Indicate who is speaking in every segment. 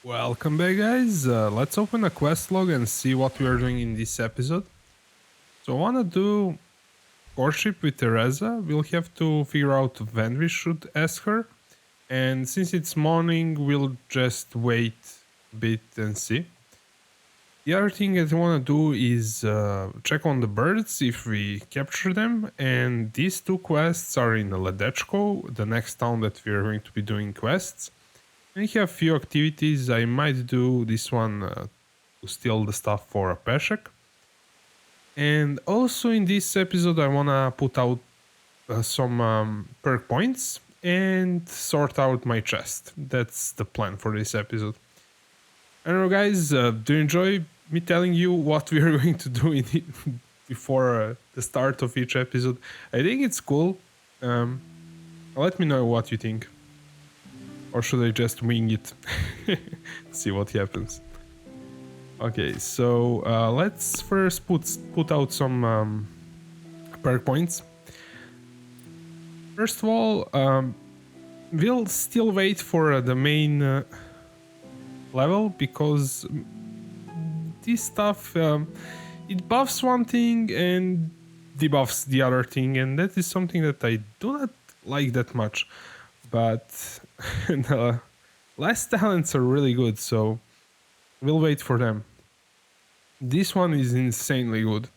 Speaker 1: Welcome back, guys. Let's open a quest log and see what we are doing in this episode. So I want to do courtship with Theresa. We'll have to figure out when we should ask her. And since it's morning, we'll just wait a bit and see. The other thing that I want to do is check on the birds if we capture them. And these two quests are in Ledechko, the next town that we are going to be doing quests. I have a few activities. I might do this one to steal the stuff for a Peshek. And also in this episode, I want to put out some perk points and sort out my chest. That's the plan for this episode. I don't know, guys, do you enjoy me telling you what we are going to do before the start of each episode? I think it's cool. Let me know what you think. Or should I just wing it? See what happens. Okay, so let's first put out some perk points. First of all, we'll still wait for the main level because this stuff it buffs one thing and debuffs the other thing, and that is something that I do not like that much. But the last talents are really good, so we'll wait for them. This one is insanely good.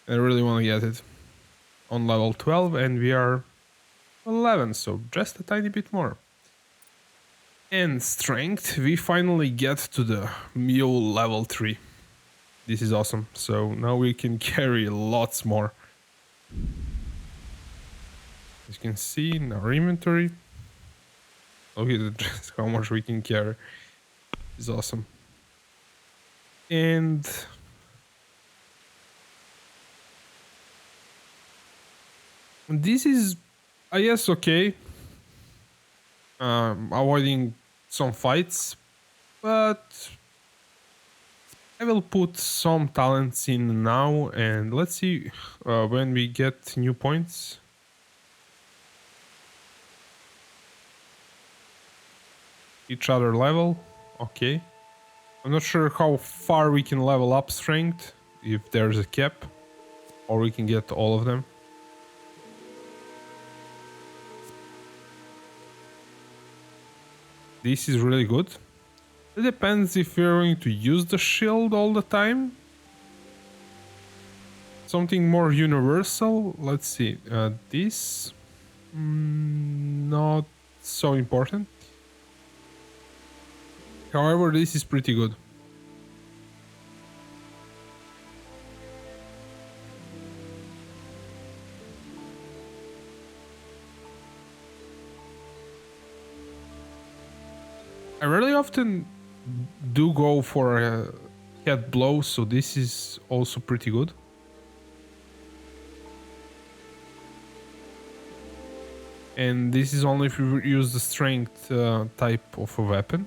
Speaker 1: I really want to get it on level 12, and we are 11, so just a tiny bit more. And strength, we finally get to the mule level 3. This is awesome, so now we can carry lots more. As you can see in our inventory, look at just how much we can carry. It's awesome. And this is, I guess, okay. Avoiding some fights, but I will put some talents in now, and let's see when we get new points. Each other level, okay. I'm not sure how far we can level up strength, if there's a cap, or we can get all of them. This is really good. It depends if we're going to use the shield all the time. Something more universal, let's see, this, not so important. However, this is pretty good. I really often do go for a head blow, so this is also pretty good. And this is only if you use the strength type of a weapon.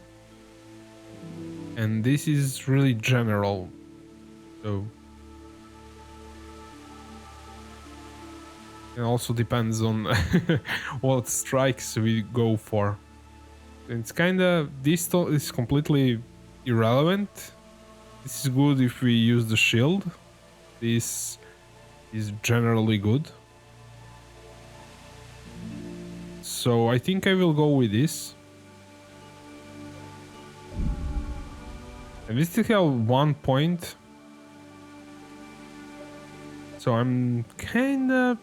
Speaker 1: And this is really general, so it also depends on what strikes we go for. It's kinda, this is completely irrelevant. This is good if we use the shield. This is generally good. So I think I will go with this. And we still have 1 point. So I'm kinda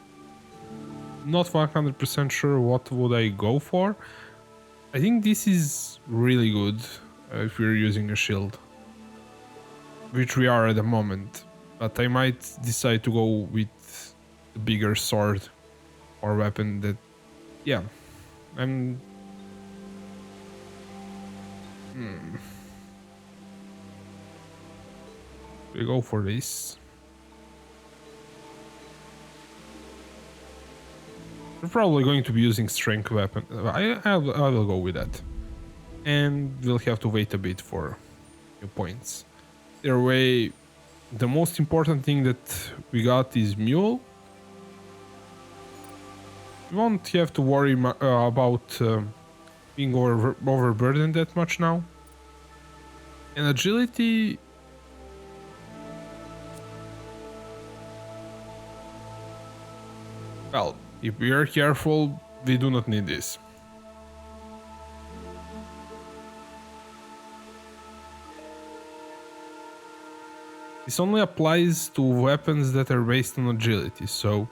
Speaker 1: not 100% sure what would I go for. I think this is really good if we're using a shield, which we are at the moment. But I might decide to go with a bigger sword or weapon that, yeah, I'm... We go for this. We're probably going to be using strength weapon. I will go with that. And we'll have to wait a bit for new points. Either way, the most important thing that we got is mule. We won't have to worry about being overburdened that much now. And agility... Well, if we are careful, we do not need this. This only applies to weapons that are based on agility, so...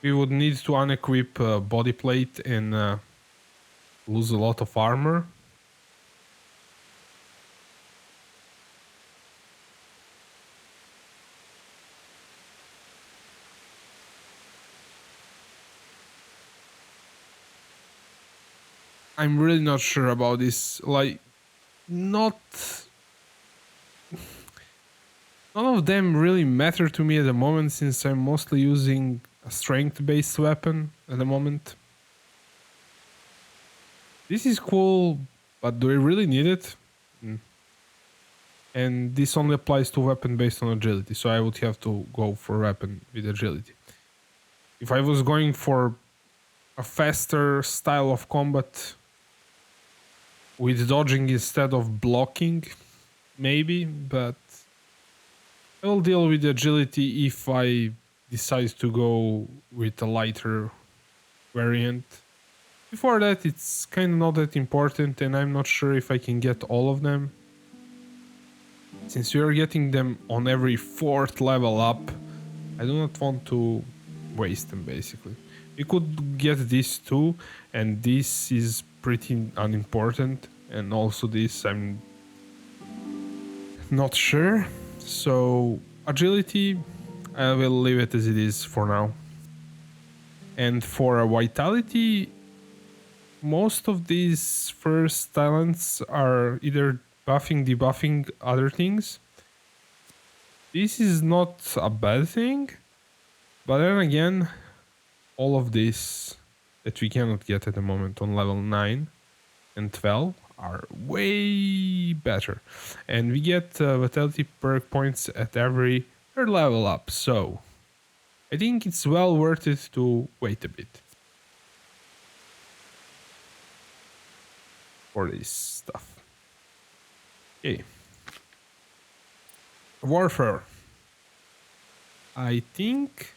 Speaker 1: We would need to unequip body plate and lose a lot of armor. I'm really not sure about this. Like, none of them really matter to me at the moment, since I'm mostly using a strength-based weapon at the moment. This is cool, but do I really need it? And this only applies to weapon based on agility, so I would have to go for weapon with agility. If I was going for a faster style of combat with dodging instead of blocking, maybe, but I will deal with agility if I decide to go with a lighter variant. Before that, it's kind of not that important, and I'm not sure if I can get all of them. Since we are getting them on every 4th level up, I do not want to waste them, basically. We could get this too, and this is pretty unimportant, and also this I'm not sure. So agility, I will leave it as it is for now. And for a vitality, most of these first talents are either buffing, debuffing other things. This is not a bad thing, but then again, all of this that we cannot get at the moment on level 9 and 12 are way better. And we get vitality perk points at every 3rd level up, so I think it's well worth it to wait a bit for this stuff. Okay. Warfare. I think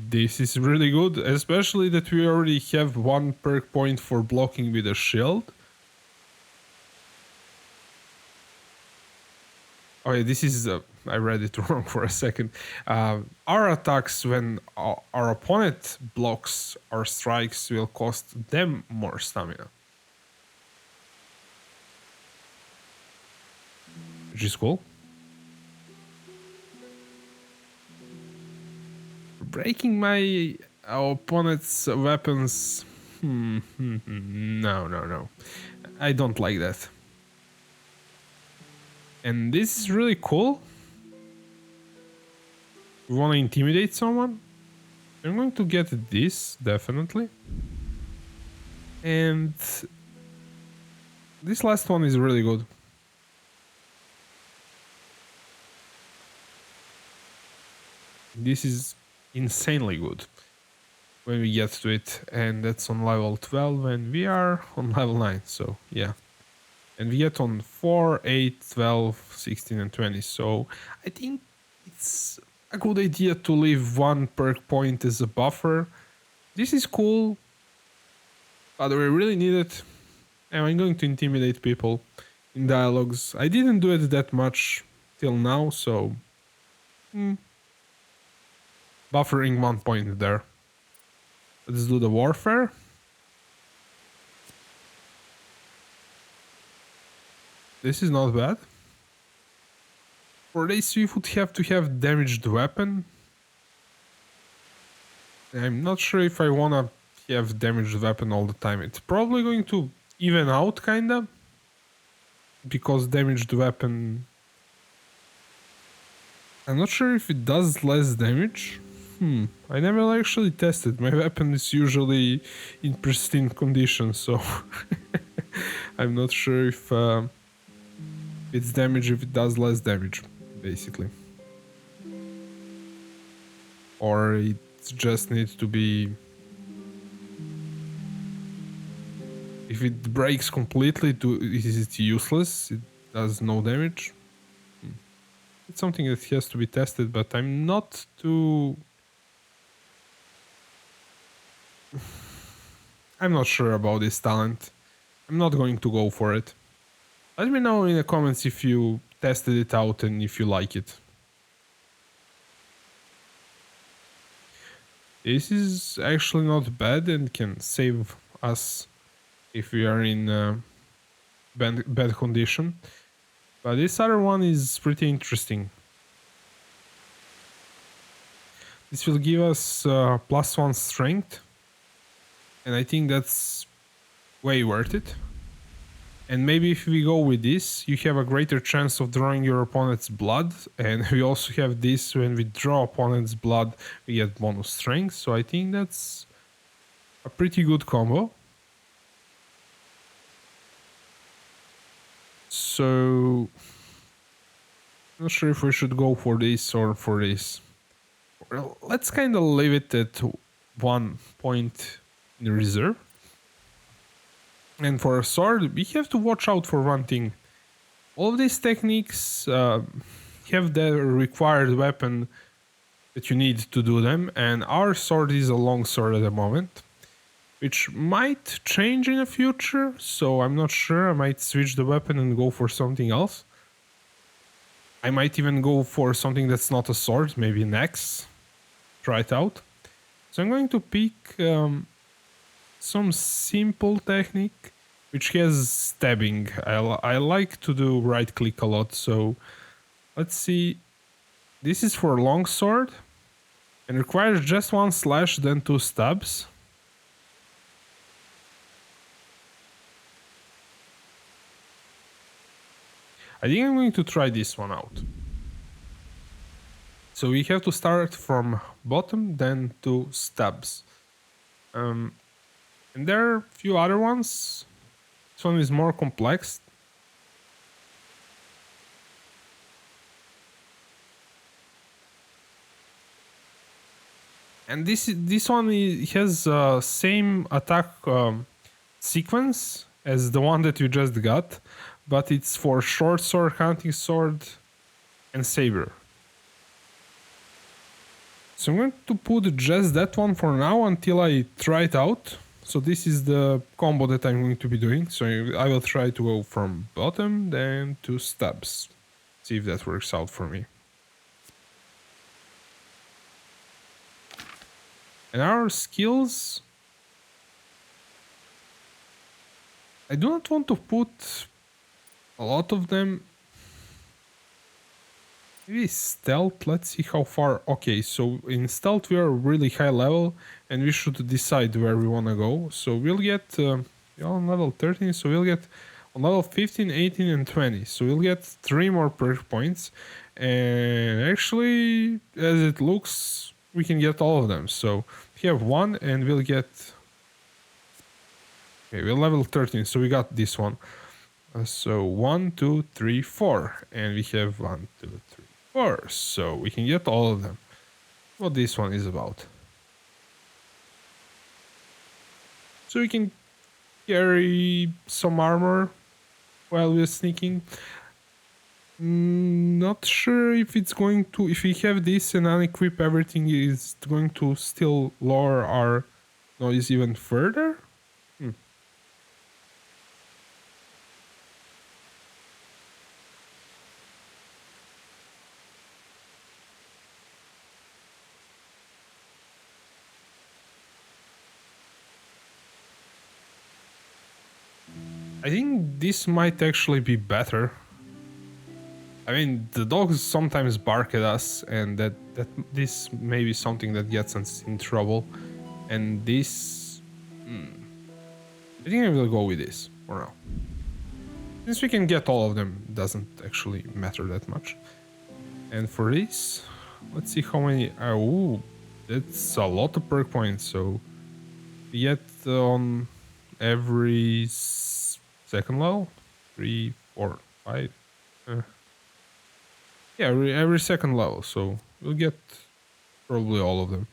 Speaker 1: this is really good, especially that we already have 1 perk point for blocking with a shield. Oh yeah, this is... I read it wrong for a second. Our attacks, when our opponent blocks our strikes, will cost them more stamina. Which is cool. Breaking my opponent's weapons... No. I don't like that. And this is really cool. We want to intimidate someone? I'm going to get this, definitely. And this last one is really good. This is insanely good when we get to it, and that's on level 12 and we are on level 9, so yeah. And we get on 4, 8, 12, 16 and 20, so I think it's a good idea to leave 1 perk point as a buffer. This is cool, but do I really need it? Am I going to intimidate people in dialogues? I didn't do it that much till now, so... buffering 1 point there. Let's do the warfare. This is not bad. For this we would have to have damaged weapon. I'm not sure if I wanna have damaged weapon all the time. It's probably going to even out kinda, because damaged weapon... I'm not sure if it does less damage. I never actually tested. My weapon is usually in pristine condition, so I'm not sure if It's damage if it does less damage, basically. Or it just needs to be... If it breaks completely, is it useless? It does no damage? It's something that has to be tested, but I'm not too... I'm not sure about this talent. I'm not going to go for it. Let me know in the comments if you tested it out and if you like it. This is actually not bad and can save us if we are in bad condition. But this other one is pretty interesting. This will give us +1 strength. And I think that's way worth it. And maybe if we go with this, you have a greater chance of drawing your opponent's blood. And we also have this, when we draw opponent's blood, we get bonus strength. So I think that's a pretty good combo. So... not sure if we should go for this or for this. Well, let's kind of leave it at 1 point in reserve. And for a sword, we have to watch out for one thing. All of these techniques have the required weapon that you need to do them, and our sword is a long sword at the moment, which might change in the future, so I'm not sure. I might switch the weapon and go for something else. I might even go for something that's not a sword, maybe an axe. Try it out. So I'm going to pick some simple technique which has stabbing. I like to do right click a lot, so let's see. This is for long sword and requires just 1 slash, then 2 stabs. I think I'm going to try this one out. So we have to start from bottom, then 2 stabs. And there are a few other ones. This one is more complex. And this one has same attack sequence as the one that you just got, but it's for short sword, hunting sword, and saber. So I'm going to put just that one for now until I try it out. So this is the combo that I'm going to be doing. So I will try to go from bottom, then 2 stabs. See if that works out for me. And our skills... I do not want to put a lot of them. Maybe stealth, let's see how far. Okay, so in stealth we are really high level and we should decide where we want to go. So we'll get on level 13, so we'll get on level 15, 18 and 20. So we'll get 3 more perk points, and actually as it looks we can get all of them. So we have 1 and we'll get... Okay, we're level 13, so we got this one. So 1, 2, 3, 4, and we have 1, 2, 3, 4, so we can get all of them. What this one is about. So we can carry some armor while we're sneaking. Not sure if it's going to... If we have this and unequip everything, is going to still lower our noise even further? I think this might actually be better. I mean, the dogs sometimes bark at us, and that this may be something that gets us in trouble. And this... I think I will go with this for now. Since we can get all of them, it doesn't actually matter that much. And for this, let's see how many... Oh, that's a lot of perk points, so... We get on every... second level, 3, 4, 5. Uh, yeah, every second level, so we'll get probably all of them.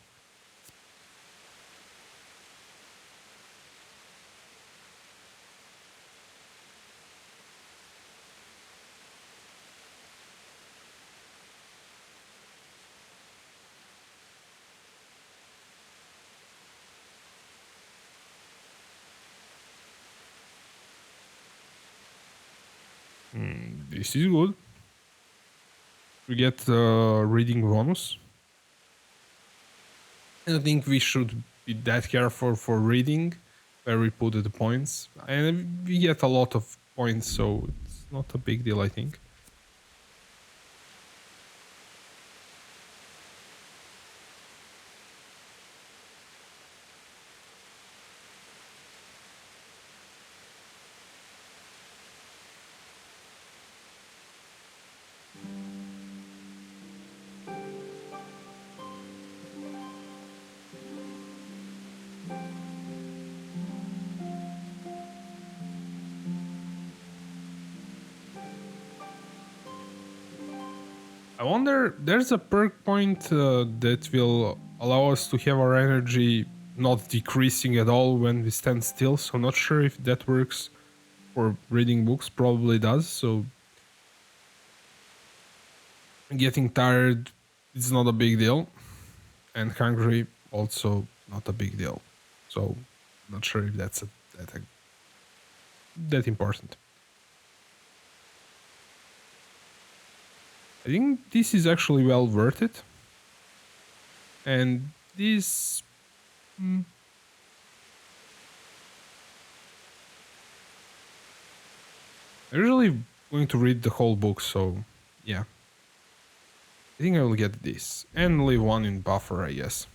Speaker 1: This is good. We get reading bonus. I don't think we should be that careful for reading where we put the points. And we get a lot of points, so it's not a big deal, I think. I wonder, there's a perk point that will allow us to have our energy not decreasing at all when we stand still, so not sure if that works for reading books, probably does, so getting tired is not a big deal, and hungry also not a big deal, so not sure if that's that important. I think this is actually well worth it. And this... I'm usually going to read the whole book, so yeah. I think I will get this. And leave one in buffer, I guess.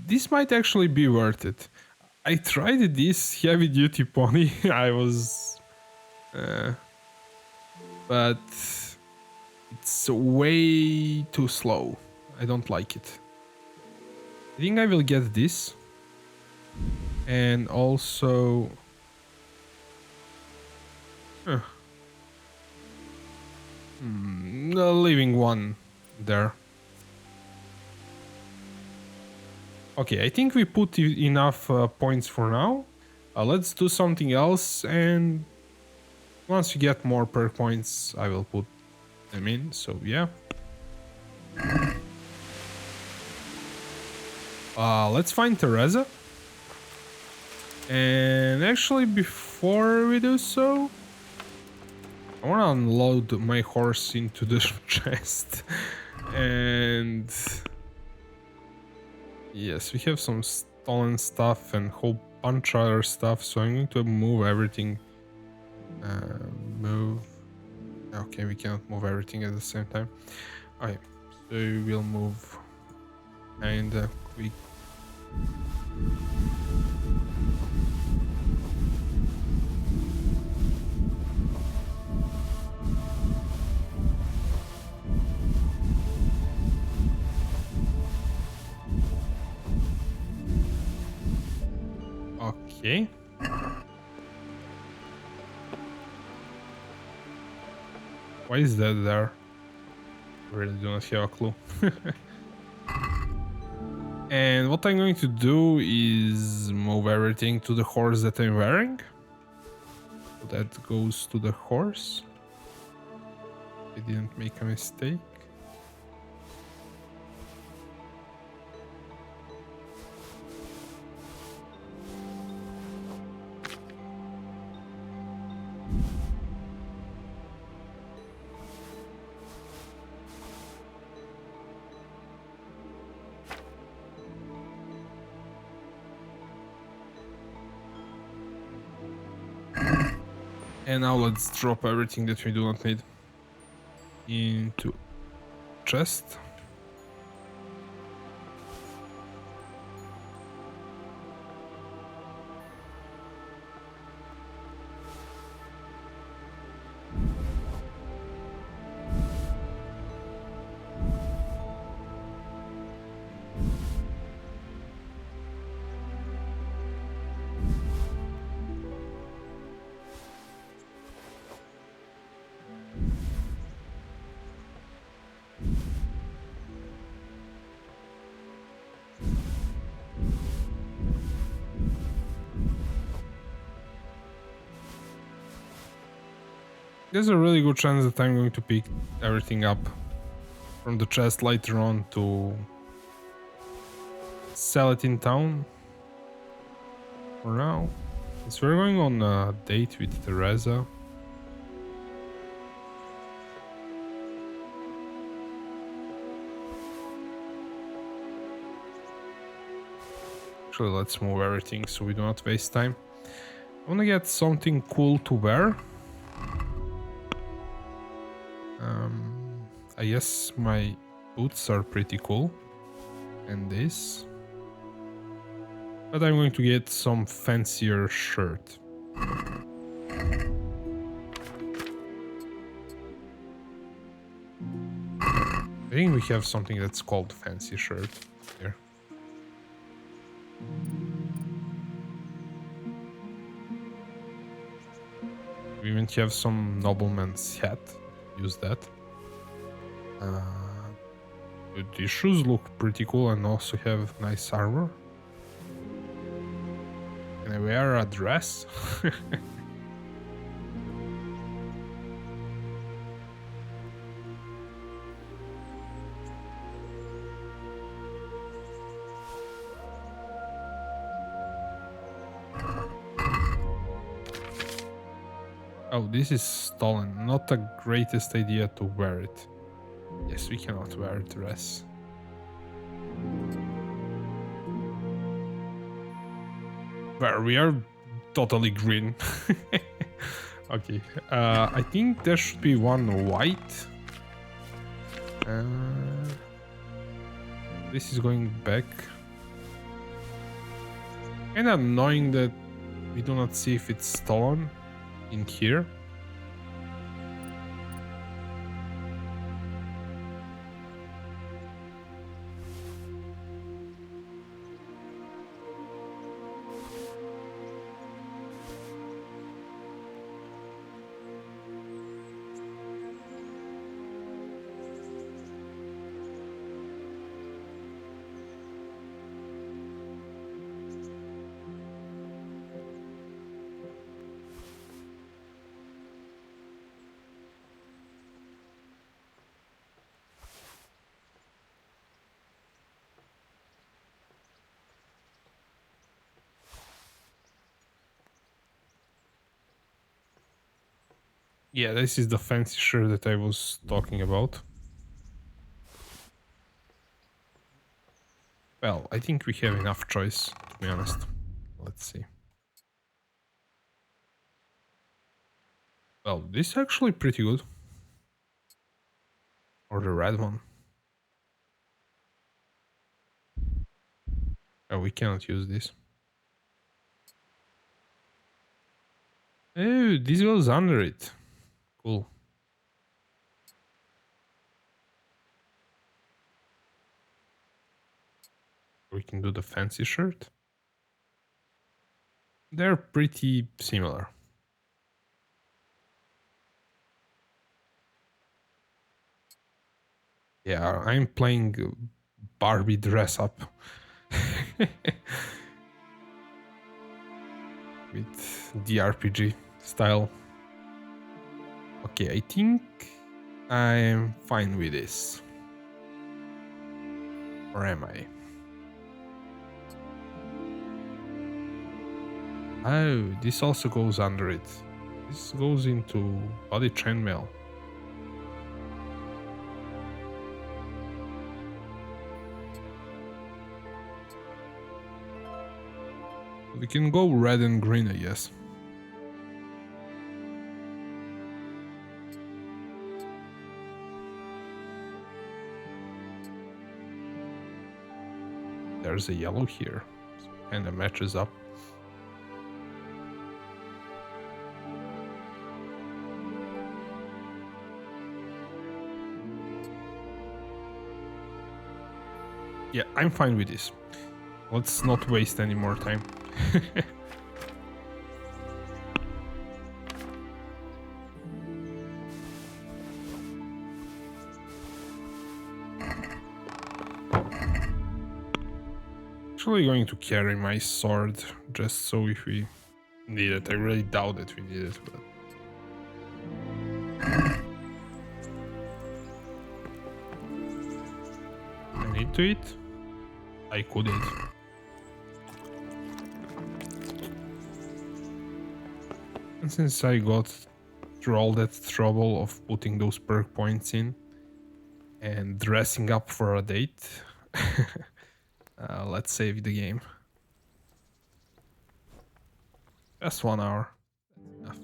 Speaker 1: This might actually be worth it. I tried this heavy duty pony. I was... but it's way too slow. I don't like it. I think I will get this. And also... leaving one there. Okay, I think we put enough points for now. Let's do something else, and once we get more perk points, I will put them in, so yeah. Let's find Theresa. And actually, before we do so, I want to unload my horse into the chest. And... yes, we have some stolen stuff and whole bunch of other stuff, so I'm going to move everything. Move. Okay, we cannot move everything at the same time. Okay, so we'll move kinda quick. Okay. Why is that there? I really do not have a clue. And what I'm going to do is move everything to the horse that I'm wearing. So that goes to the horse. I didn't make a mistake. And now let's drop everything that we do not need into chest. There's a really good chance that I'm going to pick everything up from the chest later on to sell it in town. For now, since we're going on a date with Theresa. Actually, let's move everything so we do not waste time. I want to get something cool to wear. I guess my boots are pretty cool. And this. But I'm going to get some fancier shirt. I think we have something that's called fancy shirt here. We even have some nobleman's hat. Use that. The shoes look pretty cool and also have nice armor. Can I wear a dress? Oh, this is stolen. Not the greatest idea to wear it. Yes, we cannot wear a dress. Where we are totally green. Okay, I think there should be one white. This is going back. Kinda annoying that we do not see if it's stolen in here. Yeah, this is the fancy shirt that I was talking about. Well, I think we have enough choice, to be honest. Let's see. Well, this is actually pretty good. Or the red one. Oh, we cannot use this. Oh, this goes under it. Cool. We can do the fancy shirt. They're pretty similar. Yeah, I'm playing Barbie dress up. With the RPG style. Okay, I think I'm fine with this. Or am I? Oh, this also goes under it. This goes into body chainmail. We can go red and green, I guess. There's a yellow here. So kind of matches up. Yeah, I'm fine with this. Let's not waste any more time. Actually going to carry my sword just so if we need it. I really doubt that we need it, but to it, I couldn't. And since I got through all that trouble of putting those perk points in and dressing up for a date, let's save the game. Just 1 hour. That's enough.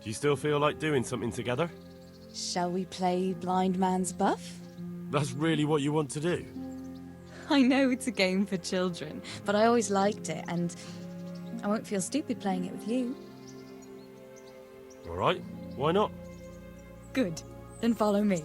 Speaker 2: Do you still feel like doing something together?
Speaker 3: Shall we play Blind Man's Buff?
Speaker 2: That's really what you want to do?
Speaker 3: I know it's a game for children, but I always liked it, and I won't feel stupid playing it with you.
Speaker 2: All right, why not?
Speaker 3: Good. Then follow me.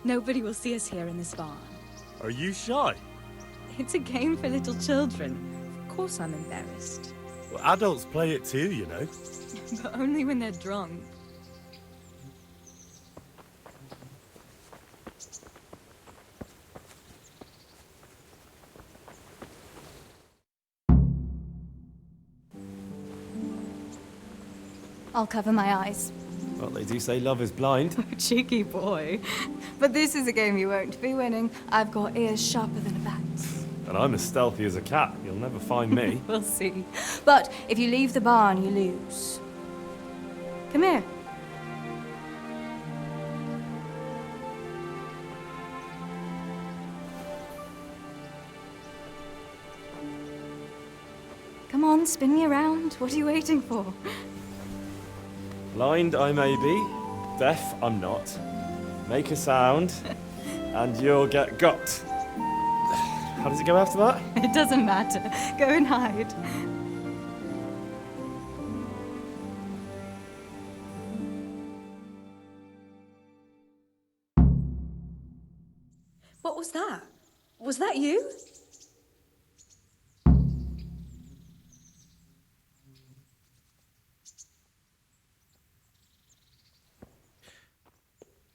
Speaker 3: Nobody will see us here in this barn.
Speaker 2: Are you shy?
Speaker 3: It's a game for little children. Of course I'm embarrassed.
Speaker 2: Well, adults play it too, you know.
Speaker 3: But only when they're drunk. I'll cover my eyes.
Speaker 2: Well, they do say love is blind.
Speaker 3: Cheeky boy. But this is a game you won't be winning. I've got ears sharper than a bat.
Speaker 2: And I'm as stealthy as a cat. You'll never find me.
Speaker 3: We'll see. But if you leave the barn, you lose. Come here. Come on, spin me around. What are you waiting for?
Speaker 2: Blind I may be, deaf I'm not. Make a sound, and you'll get got. How does it go after that?
Speaker 3: It doesn't matter. Go and hide. What was that? Was that you?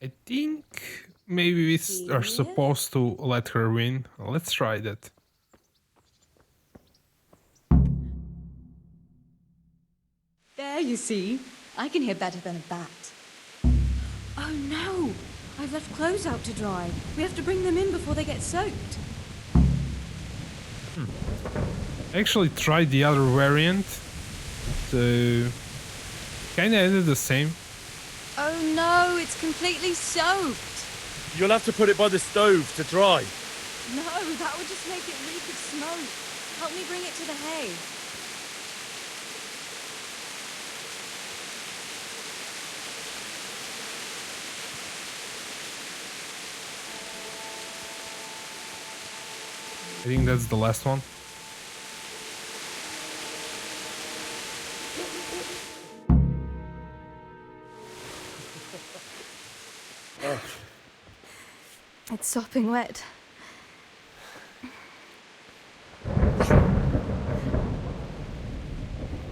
Speaker 1: I think maybe we are supposed to let her win. Let's try that.
Speaker 3: There, you see. I can hear better than a bat. Oh no! I've left clothes out to dry. We have to bring them in before they get soaked.
Speaker 1: I actually tried the other variant. So kinda ended the same.
Speaker 3: Oh no, it's completely soaked.
Speaker 2: You'll have to put it by the stove to dry.
Speaker 3: No, that would just make it reek of smoke. Help me bring it to the hay.
Speaker 1: I think that's the last one.
Speaker 3: It's sopping wet.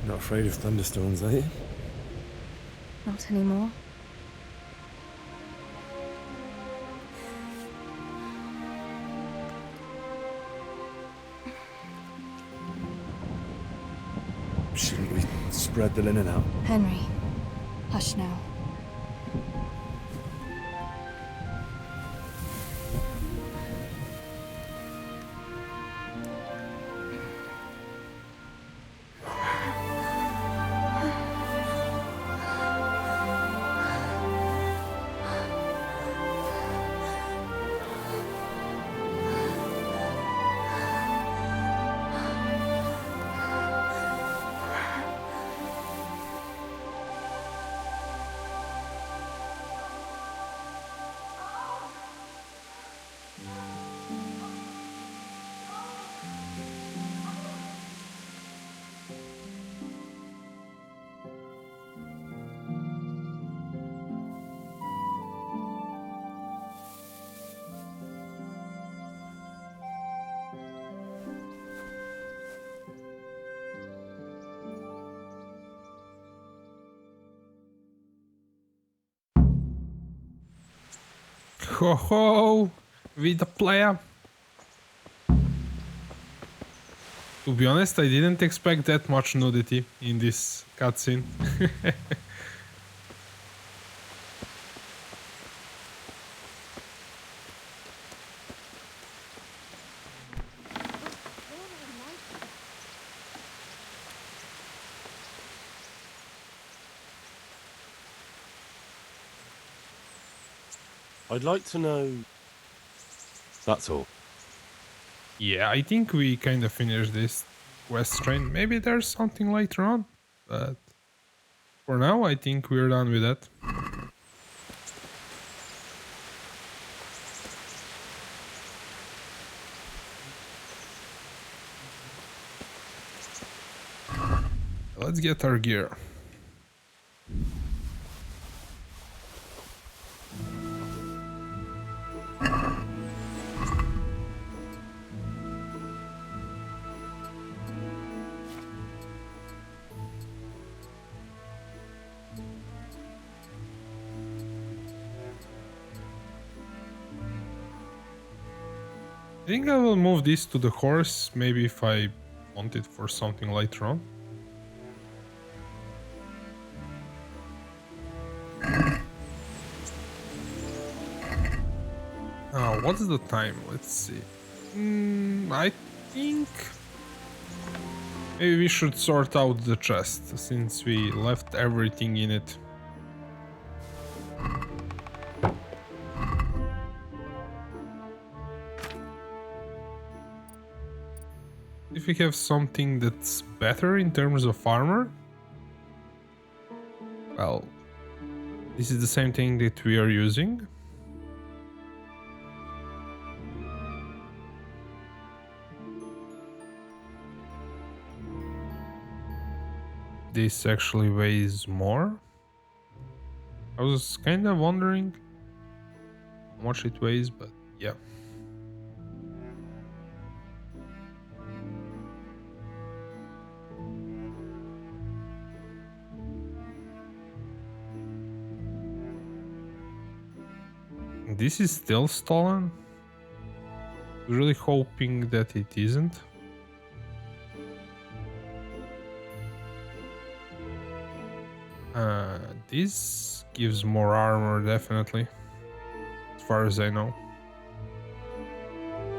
Speaker 2: Not afraid of thunderstorms, are you?
Speaker 3: Not anymore.
Speaker 2: Shouldn't we spread the linen out?
Speaker 3: Henry, hush now.
Speaker 1: ho ho! With the player. To be honest, I didn't expect that much nudity in this cutscene.
Speaker 4: I'd like to know. That's all.
Speaker 1: Yeah, I think we kind of finished this quest train. Maybe there's something later on, but for now, I think we're done with that. Let's get our gear. I think I will move this to the horse, maybe if I want it for something later on. What's the time? Let's see. I think maybe we should sort out the chest since we left everything in it. If we have something that's better in terms of armor, well, this is the same thing that we are using. This actually weighs more. I was kind of wondering how much it weighs, but yeah. This is still stolen. Really hoping that it isn't. This gives more armor, definitely, as far as I know.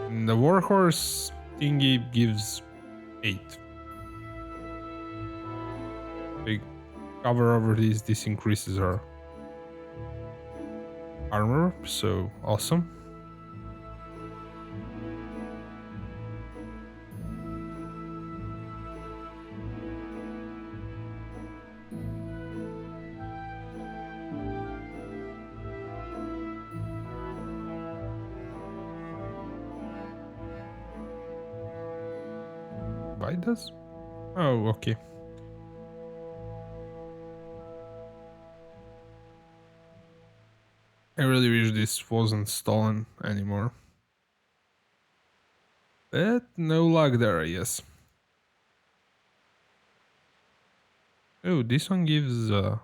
Speaker 1: And the warhorse thingy gives 8. Big cover over this increases our armor, so awesome. Why does? Oh, okay. I really wish this wasn't stolen anymore. But no luck there, I guess. Oh, this one gives 10.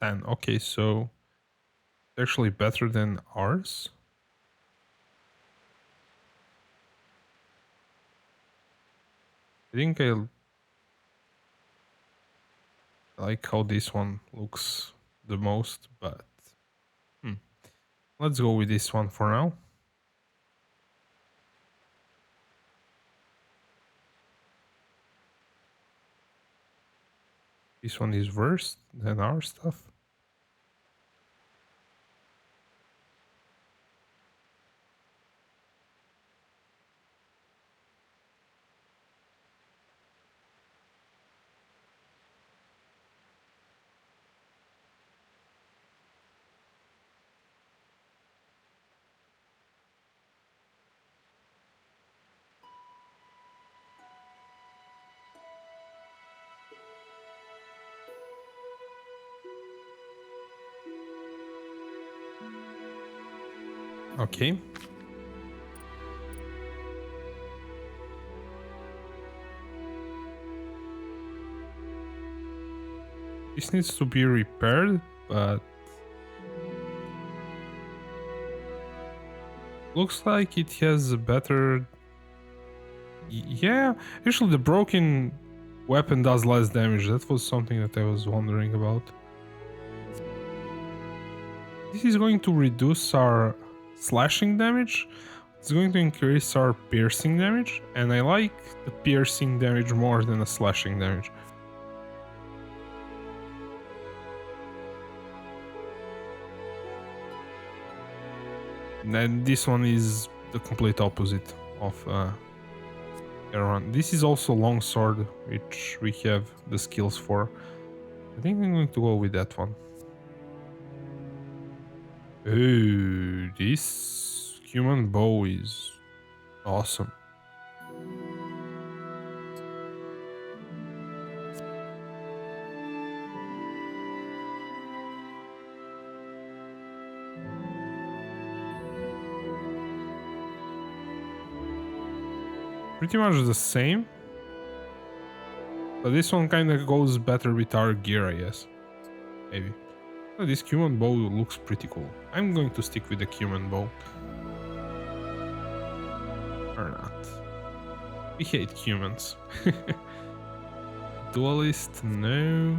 Speaker 1: Okay, so it's actually better than ours. I think I like how this one looks the most, but let's go with this one for now. This one is worse than our stuff. Okay. This needs to be repaired, but Looks like it has a better... Yeah, actually the broken weapon does less damage. That was something that I was wondering about. This is going to reduce our slashing damage. It's going to increase our piercing damage, and I like the piercing damage more than the slashing damage. And then this one is the complete opposite of Erwan. This is also longsword, which we have the skills for. I think I'm going to go with that one. Oh, this human bow is awesome. Pretty much the same, but this one kind of goes better with our gear, I guess. Maybe. Oh, this human bow looks pretty cool. I'm going to stick with the human bow. Or not. We hate humans. Duelist, no.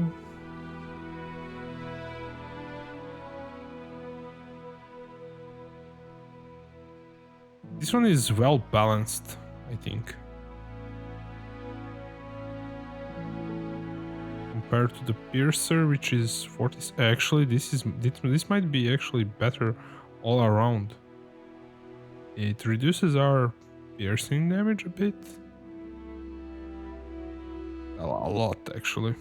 Speaker 1: This one is well balanced, I think. Compared to the piercer, which is 40. Actually, this might be actually better all around. It reduces our piercing damage a bit. A lot, actually.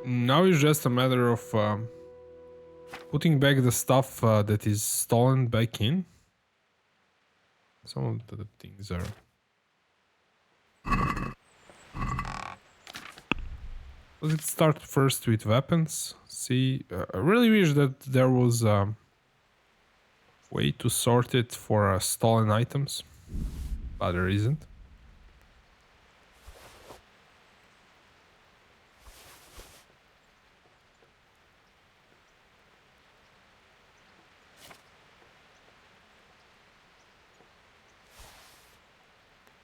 Speaker 1: Now it's just a matter of putting back the stuff that is stolen back in. Some of the things are... Let's start first with weapons. See, I really wish that there was a way to sort it for stolen items, but there isn't.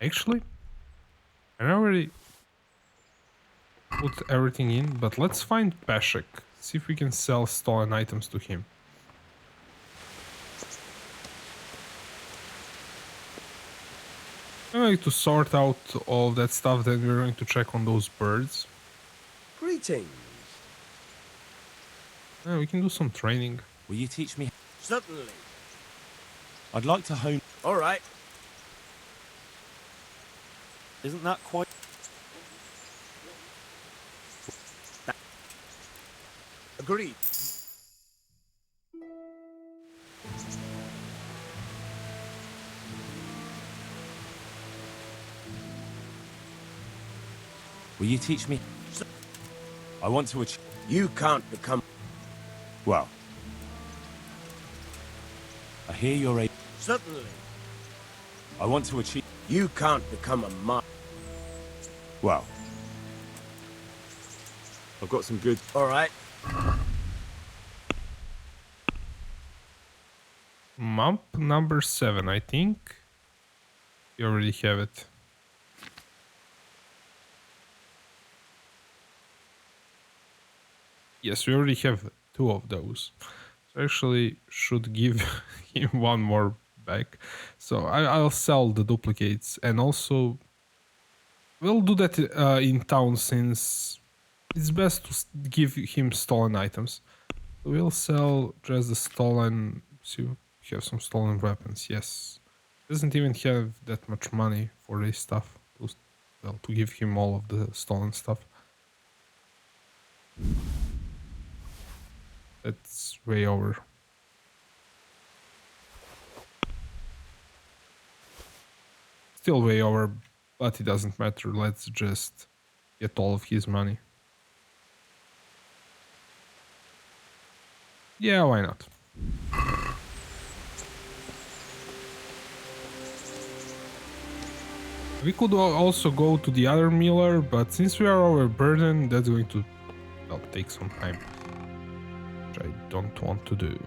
Speaker 1: Actually, I already put everything in, but let's find Peshek. See if we can sell stolen items to him. I'm going to sort out all that stuff, then we're going to check on those birds.
Speaker 4: Greetings.
Speaker 1: We can do some training.
Speaker 5: Will you teach me?
Speaker 4: Certainly.
Speaker 5: I'd like to hone.
Speaker 4: All right.
Speaker 2: Isn't that quite...
Speaker 4: Agreed.
Speaker 5: Will you teach me? I want to achieve.
Speaker 4: You can't become...
Speaker 5: Well, I hear you're a.
Speaker 4: Certainly.
Speaker 5: I want to achieve.
Speaker 4: You can't become a mark.
Speaker 5: Well,
Speaker 2: I've got some good...
Speaker 4: All right.
Speaker 1: Map number 7, I think. You already have it. Yes, we already have 2 of those. So actually should give him 1 more back. So I'll sell the duplicates, and also we'll do that in town, since it's best to give him stolen items. So we'll sell just the stolen. See, we have some stolen weapons. Yes, doesn't even have that much money for this stuff. To give him all of the stolen stuff. That's way over. Still way over, but it doesn't matter. Let's just get all of his money. Yeah, why not? We could also go to the other miller, but since we are overburdened, that's going to take some time. which I don't want to do.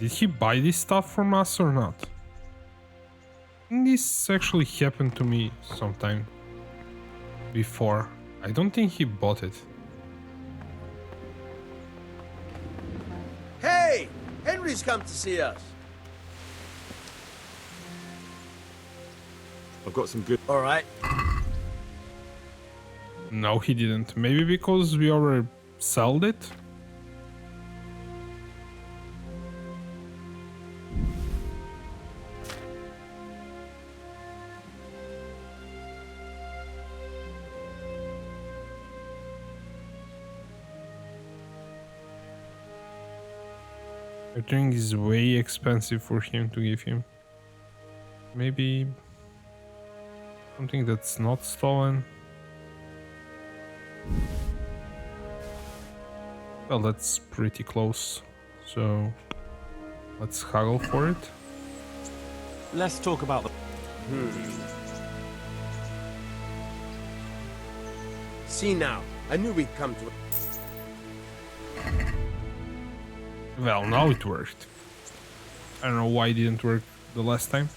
Speaker 1: Did he buy this stuff from us or not? I think this actually happened to me sometime before. I don't think he bought it.
Speaker 4: Hey! Henry's come to see us.
Speaker 2: I've got some good.
Speaker 4: All right.
Speaker 1: No, he didn't. Maybe because we already sold it? I think it's way expensive for him to give him. Maybe something that's not stolen. Well, that's pretty close. So let's haggle for it.
Speaker 5: Let's talk about the...
Speaker 4: See now, I knew we'd come to it.
Speaker 1: Well, now it worked. I don't know why it didn't work the last time.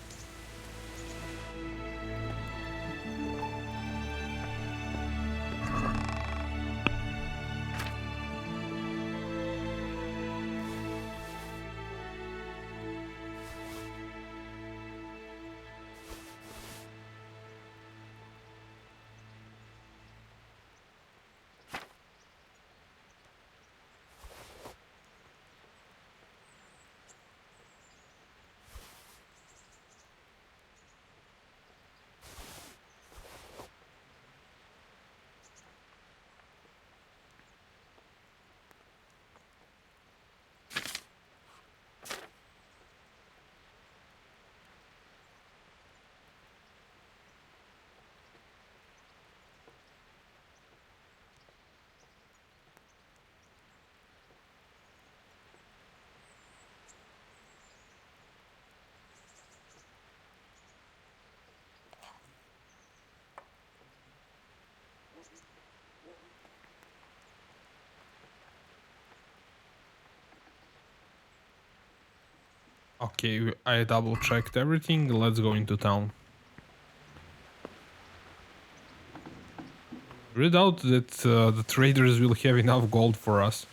Speaker 1: Okay, I double checked everything. Let's go into town. I doubt that the traders will have enough gold for us.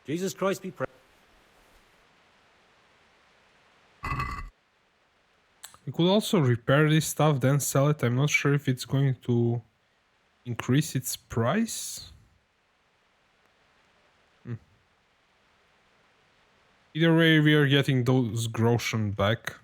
Speaker 5: Jesus Christ be praised.
Speaker 1: We could also repair this stuff, then sell it. I'm not sure if it's going to increase its price. Either way, we are getting those groschen back.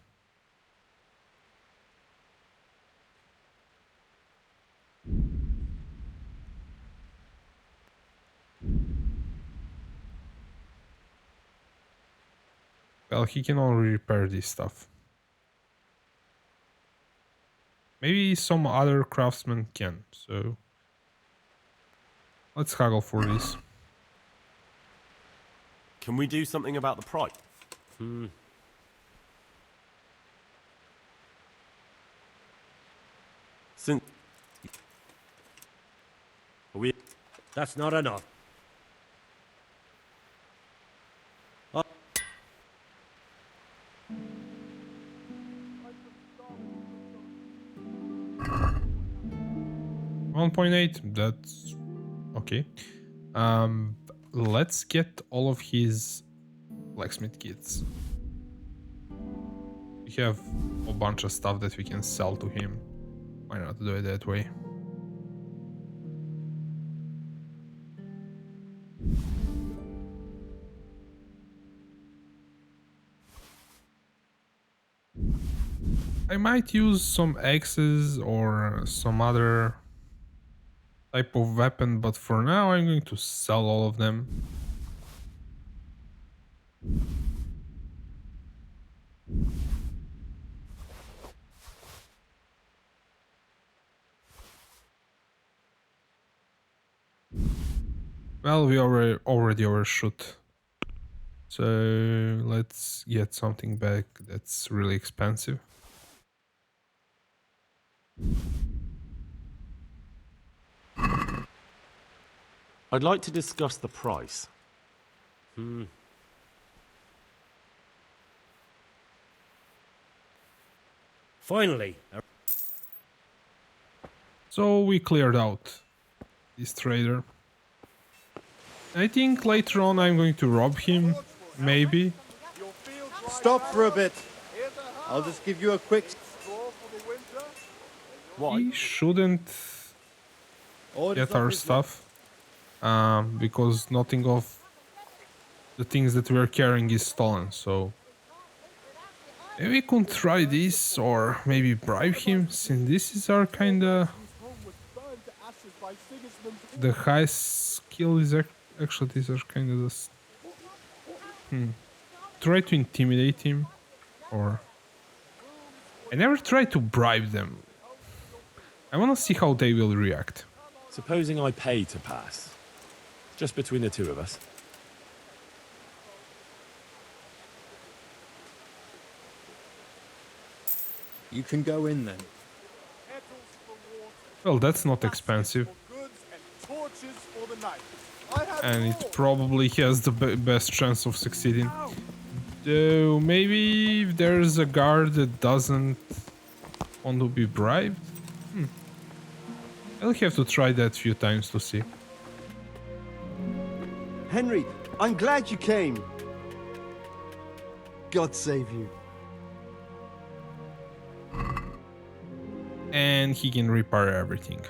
Speaker 1: Well, he can only repair this stuff. Maybe some other craftsman can, so let's haggle for this.
Speaker 5: Can we do something about the price? Since... Are we...
Speaker 4: That's not enough.
Speaker 1: 1.8. That's okay. Let's get all of his blacksmith kits. We have a bunch of stuff that we can sell to him. Why not do it that way? I might use some axes or some other type of weapon, but for now I'm going to sell all of them. Well, we already overshoot. So let's get something back that's really expensive.
Speaker 2: I'd like to discuss the price.
Speaker 4: Finally.
Speaker 1: So we cleared out this trader. I think later on I'm going to rob him, maybe.
Speaker 6: Stop for a bit. I'll just give you a quick...
Speaker 1: He shouldn't get our stuff, because nothing of the things that we're carrying is stolen, so maybe we could try this, or maybe bribe him, since this is our kinda... The highest skill is actually, these are kinda just... Try to intimidate him, or... I never try to bribe them. I wanna see how they will react.
Speaker 2: Supposing I pay to pass. Just between the two of us.
Speaker 6: You can go in then.
Speaker 1: Well, that's not expensive. And it probably has the best chance of succeeding. Though maybe if there's a guard that doesn't want to be bribed? I'll have to try that a few times to see.
Speaker 7: Henry, I'm glad you came. God save you.
Speaker 1: And he can repair everything.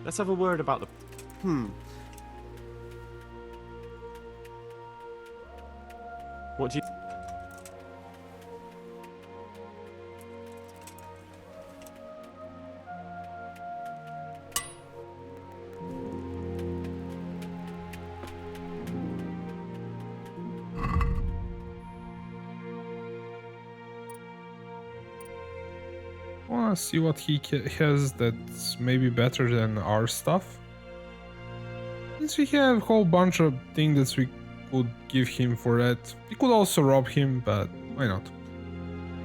Speaker 2: Let's have a word about the... What do you...
Speaker 1: I wanna see what he has that's maybe better than our stuff. Since we have a whole bunch of things that we could give him for that. We could also rob him, but why not?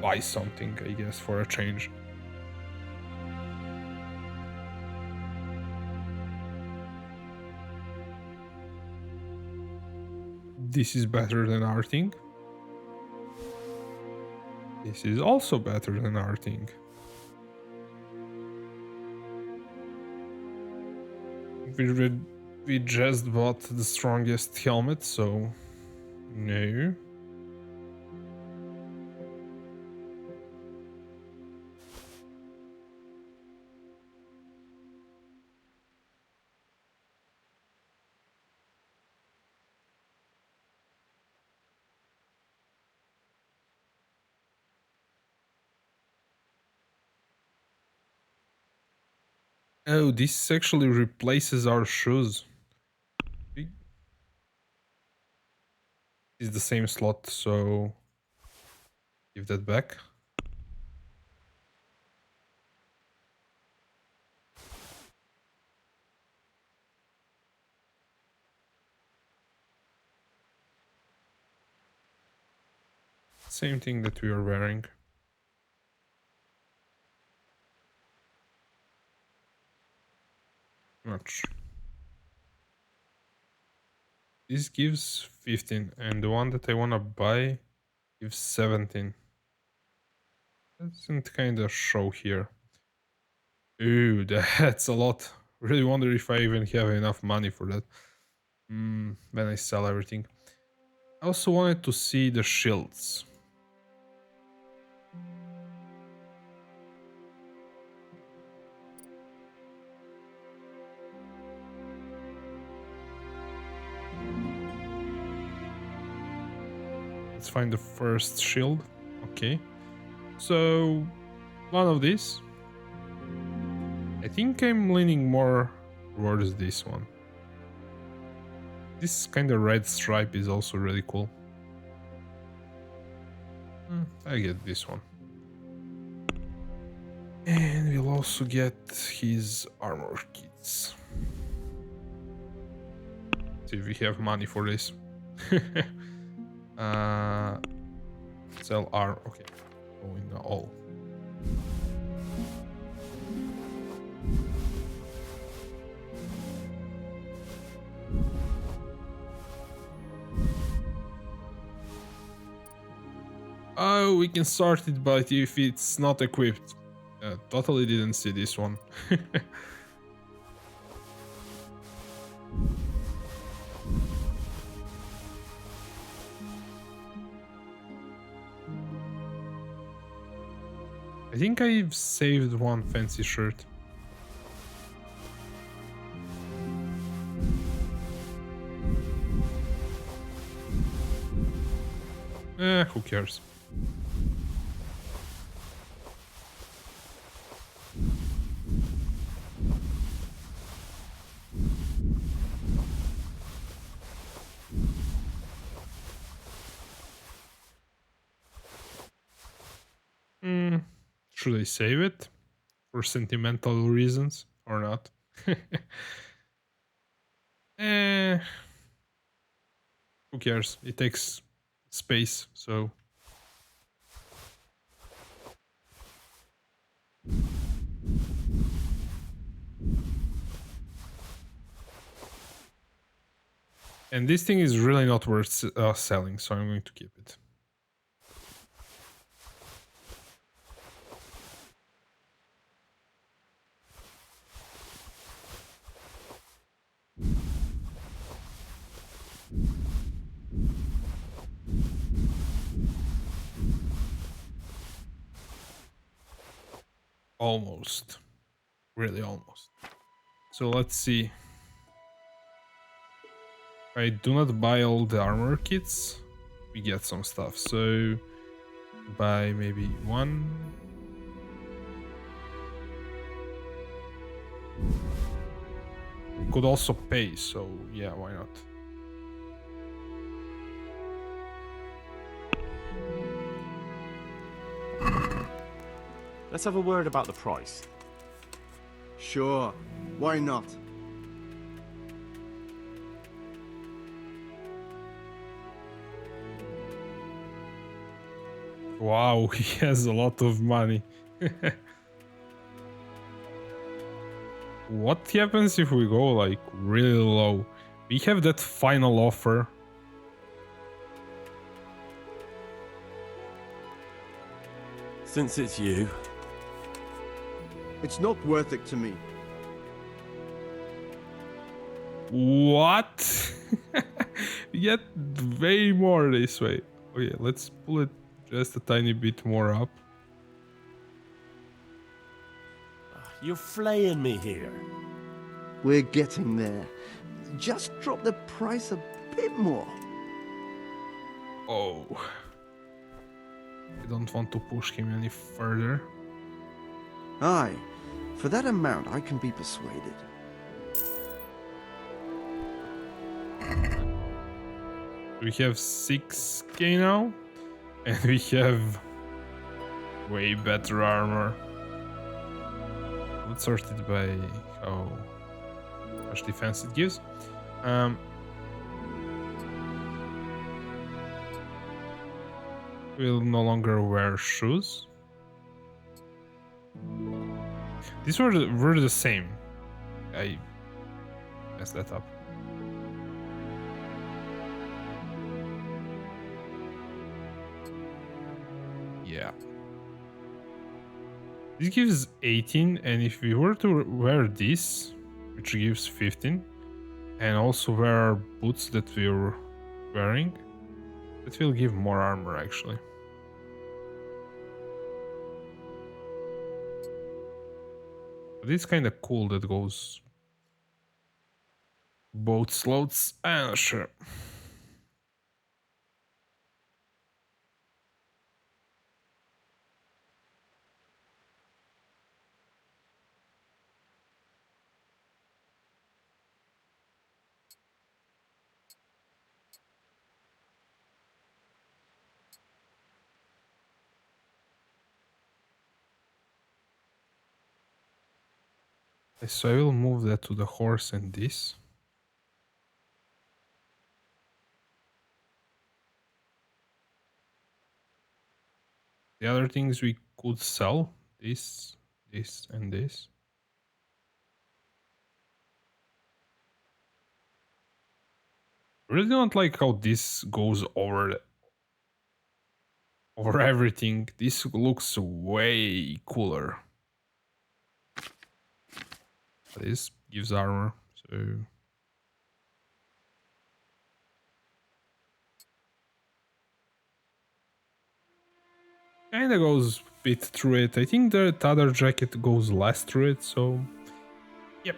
Speaker 1: Buy something, I guess, for a change. This is better than our thing. This is also better than our thing. We just bought the strongest helmet, so no. Oh, this actually replaces our shoes. It's the same slot, so give that back. Same thing that we are wearing. Much. This gives 15, and the one that I wanna buy gives 17. Doesn't kind of show here. Ooh, that's a lot. Really wonder if I even have enough money for that. When I sell everything. I also wanted to see the shields. Let's find the first shield. Okay. So, one of these. I think I'm leaning more towards this one. This kind of red stripe is also really cool. I get this one. And we'll also get his armor kits. See if we have money for this. Sell armor. Okay. Go in the all. Oh, we can start it, but if it's not equipped. Totally didn't see this one. I think I've saved one fancy shirt. Who cares? Should I save it for sentimental reasons or not? Who cares? It takes space, so. And this thing is really not worth selling, so I'm going to keep it. Almost. Really almost. So let's see. If I do not buy all the armor kits, we get some stuff. So buy maybe one. Could also pay, so yeah, why not?
Speaker 5: Let's have a word about the price.
Speaker 7: Sure, why not?
Speaker 1: Wow, he has a lot of money. What happens if we go like really low? We have that final offer.
Speaker 5: Since it's you,
Speaker 7: It's not worth it to me.
Speaker 1: What? We get way more this way. Okay, let's pull it just a tiny bit more up.
Speaker 5: you're flaying me here.
Speaker 7: We're getting there. Just drop the price a bit more.
Speaker 1: Oh. I don't want to push him any further.
Speaker 7: Aye, for that amount I can be persuaded.
Speaker 1: We have 6k now, and we have way better armor. Let's sort it by how much defense it gives. We'll no longer wear shoes. These were the same. I messed that up. Yeah. This gives 18, and if we were to wear this, which gives 15, and also wear our boots that we're wearing, that will give more armor actually. But it's kind of cool that goes both slots. I'm not sure. So I will move that to the horse and this. The other things we could sell, this, this, and this. I really don't like how this goes over everything. This looks way cooler. This gives armor, so kinda goes a bit through it. I think the other jacket goes less through it, so yep.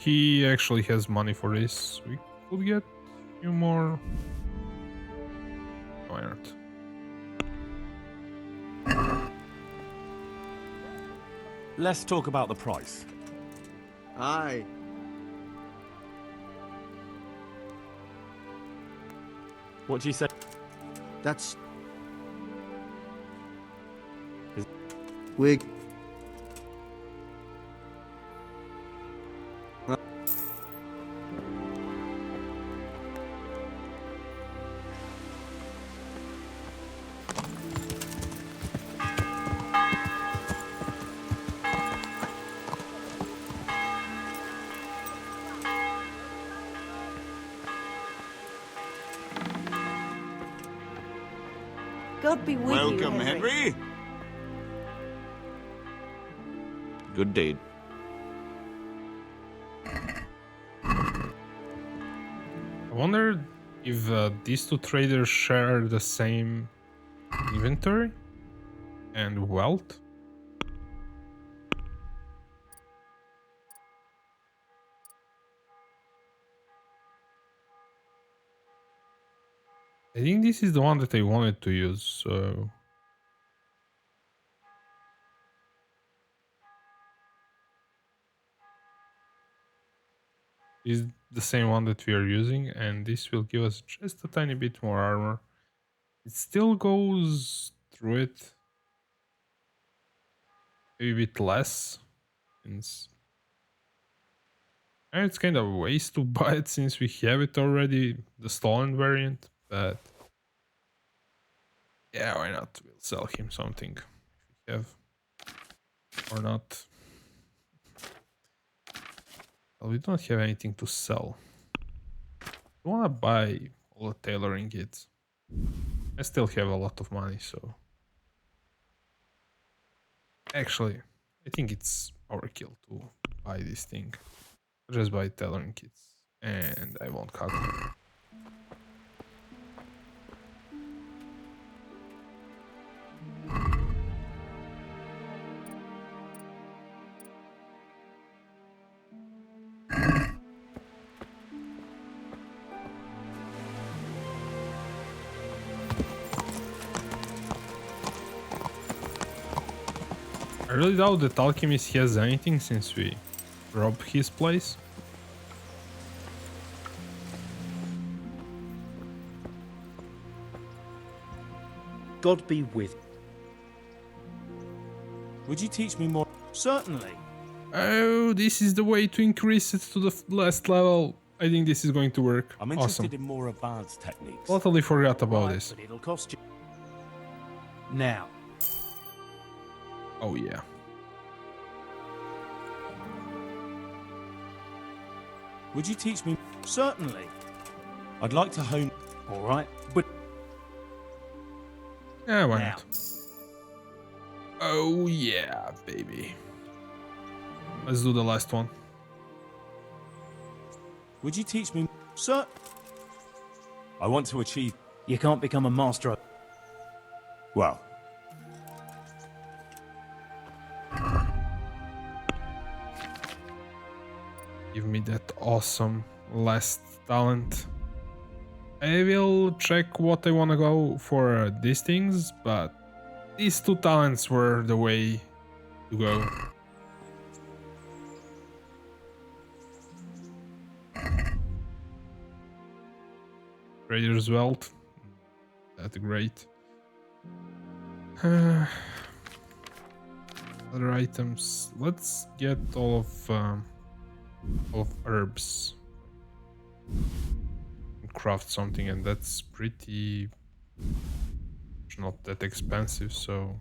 Speaker 1: He actually has money for this. We could get a few more. Why not?
Speaker 5: Let's talk about the price.
Speaker 7: Aye.
Speaker 2: What do you say?
Speaker 7: That's... We're...
Speaker 3: God be with you,
Speaker 8: Welcome, Henry. Good deed.
Speaker 1: I wonder if these two traders share the same inventory and wealth. I think this is the one that I wanted to use, so... Is the same one that we are using, and this will give us just a tiny bit more armor. It still goes through it. Maybe a bit less. Since... And it's kind of a waste to buy it since we have it already, the stolen variant, but... Yeah, why not? We'll sell him something if we have. Or not. Well, we don't have anything to sell. I want to buy all the tailoring kits. I still have a lot of money, so... Actually, I think it's overkill to buy this thing. I'll just buy tailoring kits. And I won't cut them. I really doubt that Alchemist has anything since we robbed his place.
Speaker 4: God be with.
Speaker 5: Would you teach me more?
Speaker 4: Certainly.
Speaker 1: Oh, this is the way to increase it to the last level. I think this is going to work.
Speaker 5: I'm
Speaker 1: Awesome.
Speaker 5: interested in more advanced techniques.
Speaker 1: Totally forgot about
Speaker 4: Right,
Speaker 1: this.
Speaker 4: but it'll cost you. Now,
Speaker 1: Oh yeah.
Speaker 5: Would you teach me?
Speaker 4: certainly.
Speaker 5: I'd like to hone.
Speaker 4: All right, but
Speaker 1: Yeah, why
Speaker 4: now,
Speaker 1: not? Oh yeah, baby. Let's do the last one.
Speaker 5: Would you teach me?
Speaker 4: sir,
Speaker 5: I want to achieve.
Speaker 4: you can't become a master.
Speaker 5: Well,
Speaker 1: Give me that awesome last talent. I will check what I want to go for these things, but these two talents were the way to go. Trader's Wealth. That's great. Other items. Let's get all of herbs. Craft something, and that's pretty not that expensive, so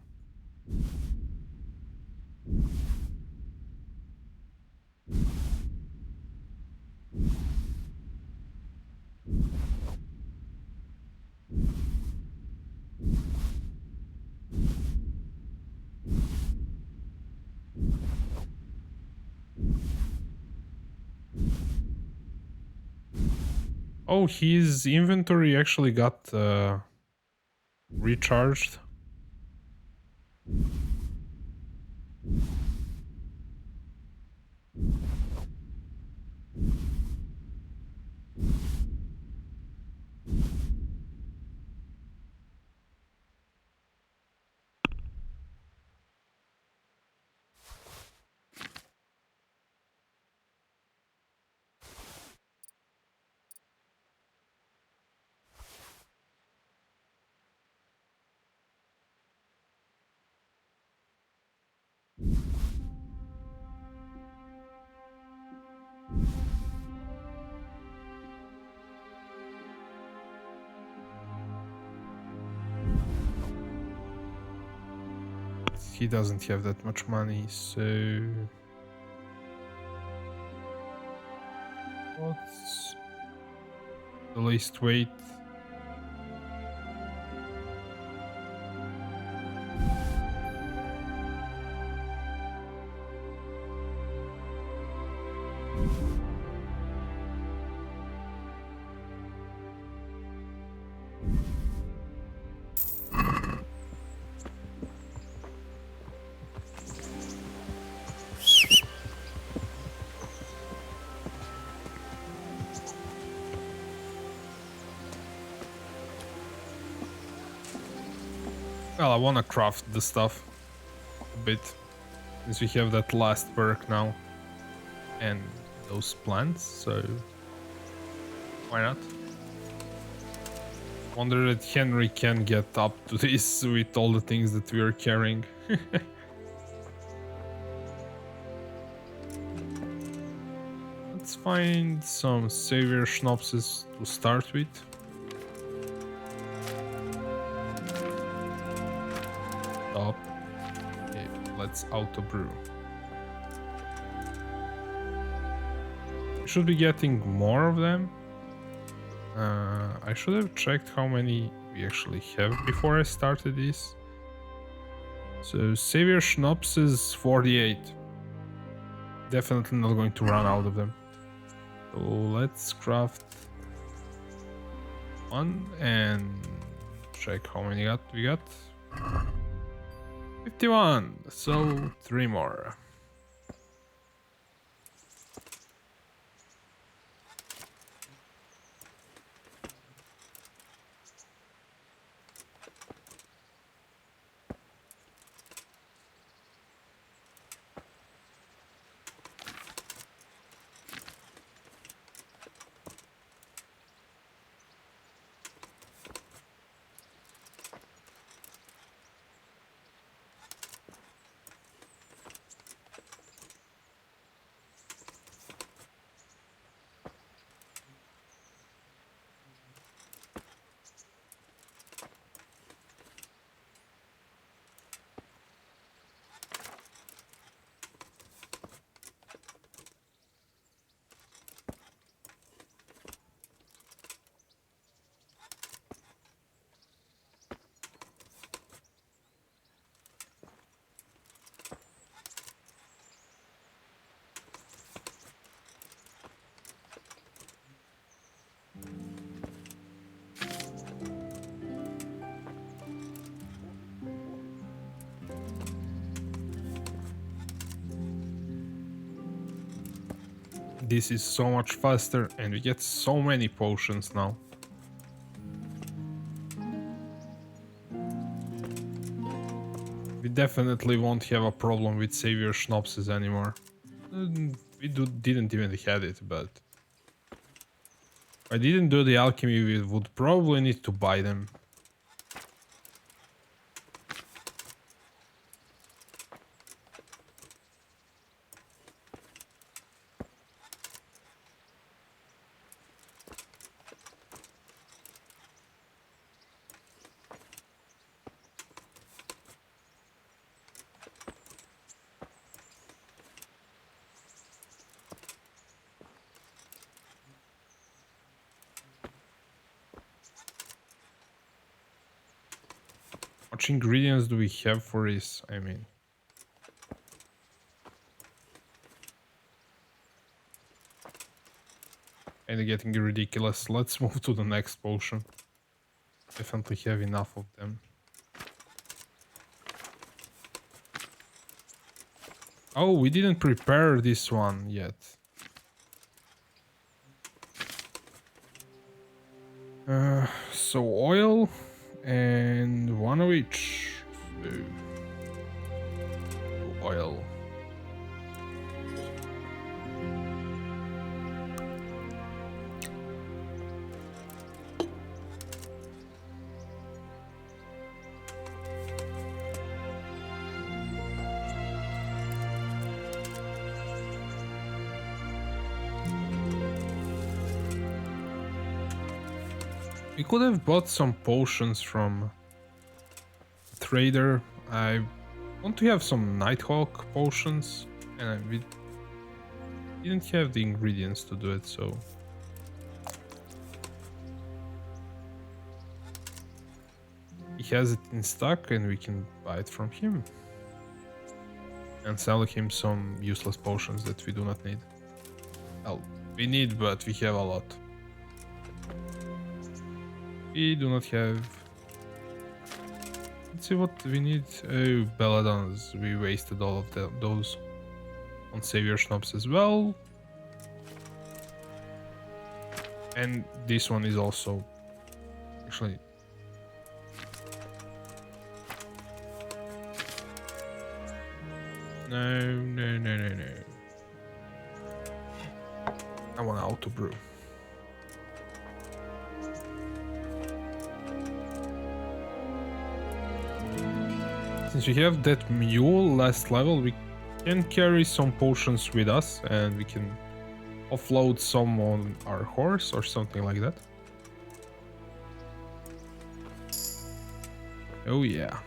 Speaker 1: oh, his inventory actually got recharged. He doesn't have that much money, so what's the least weight? Well, I want to craft the stuff a bit, since we have that last perk now and those plants, so why not? Wonder that Henry can get up to this with all the things that we are carrying. Let's find some savior schnapses to start with. Stop. Okay, let's auto brew. We should be getting more of them. I should have checked how many we actually have before I started this. So savior schnapps is 48. Definitely not going to run out of them. So let's craft one and check how many we got. 51, so 3 more. this is so much faster and we get so many potions now. We definitely won't have a problem with savior schnapses anymore. We didn't even had it, but if I didn't do the alchemy, we would probably need to buy them. What ingredients do we have for this? I mean, and getting ridiculous. Let's move to the next potion. Definitely have enough of them. Oh, we didn't prepare this one yet. So oil and one of each. So, oil. We could have bought some potions from a trader. I want to have some Nighthawk potions, and we didn't have the ingredients to do it, so he has it in stock and we can buy it from him and sell him some useless potions that we do not need. Well, we need, but we have a lot. We do not have. Let's see what we need. Oh, belladons. We wasted all of those on savior schnapps as well. And this one is also actually. No. I want auto brew. Since we have that mule last level, we can carry some potions with us and we can offload some on our horse or something like that. Oh yeah.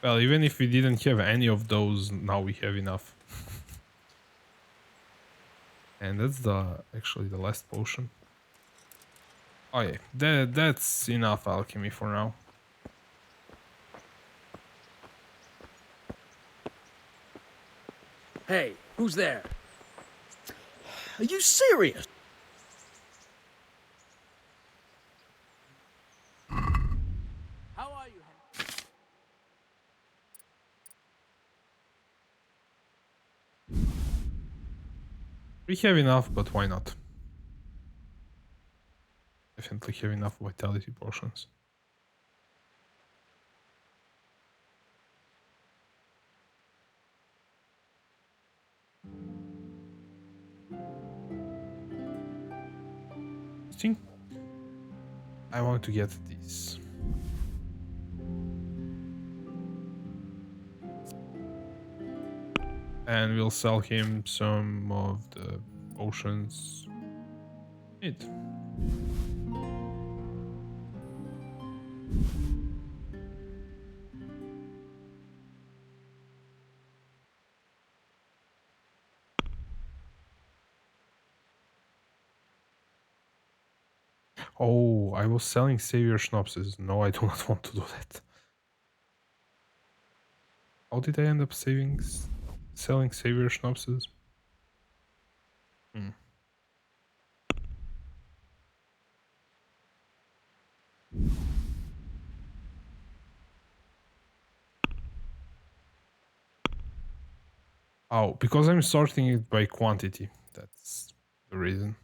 Speaker 1: Well, even if we didn't have any of those, now we have enough. And that's actually the last potion. Oh yeah, that's enough alchemy for now.
Speaker 5: Hey, who's there? Are you serious? How are you, Henry?
Speaker 1: We have enough, but why not? Definitely have enough vitality potions. I think I want to get this. And we'll sell him some of the potions. Oh, I was selling savior schnapses. No, I do not want to do that. How did I end up selling savior schnapses? Hmm. Oh, because I'm sorting it by quantity. That's the reason.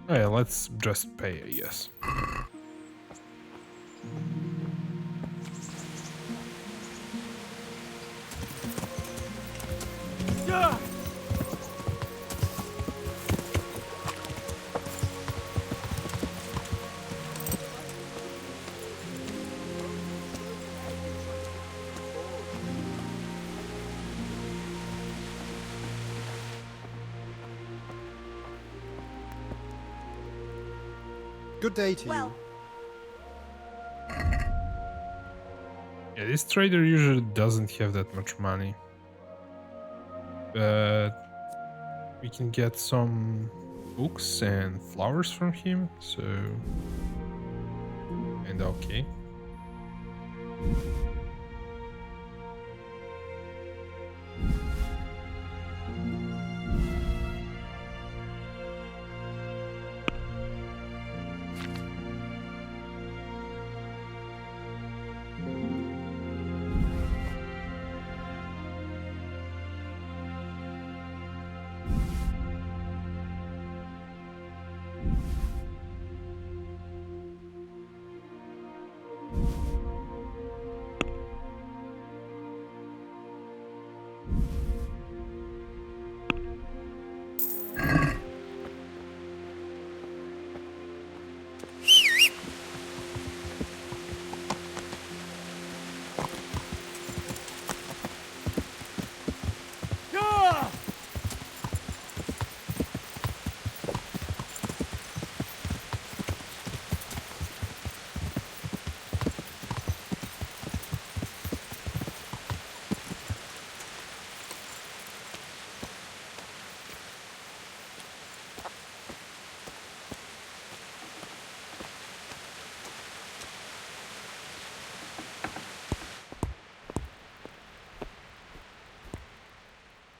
Speaker 1: Oh yeah, let's just pay, I guess.
Speaker 6: Good day to you.
Speaker 1: Yeah, this trader usually doesn't have that much money. But we can get some books and flowers from him, so... And okay.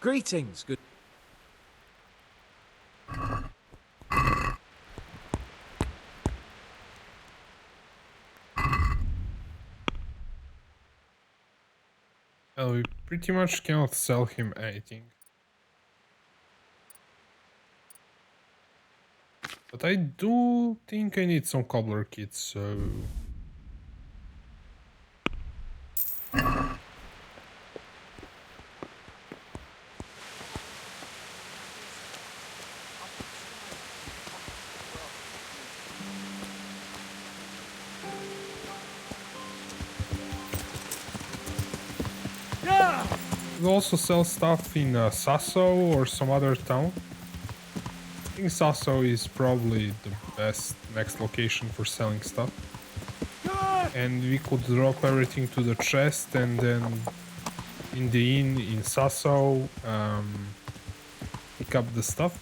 Speaker 4: Greetings, good.
Speaker 1: Well, we pretty much cannot sell him anything. But I do think I need some cobbler kits, so... We also sell stuff in Sasso or some other town. I think Sasso is probably the best next location for selling stuff. And we could drop everything to the chest and then in the inn in Sasso pick up the stuff.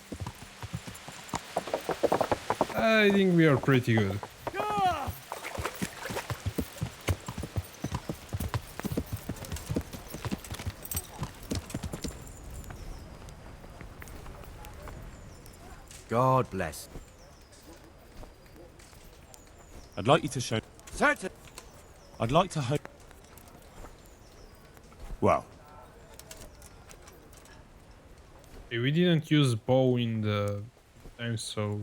Speaker 1: I think we are pretty good.
Speaker 5: God bless.
Speaker 8: I'd like you to show.
Speaker 5: Certain.
Speaker 8: I'd like to hope. Well,
Speaker 1: Okay, we didn't use bow in the time, so...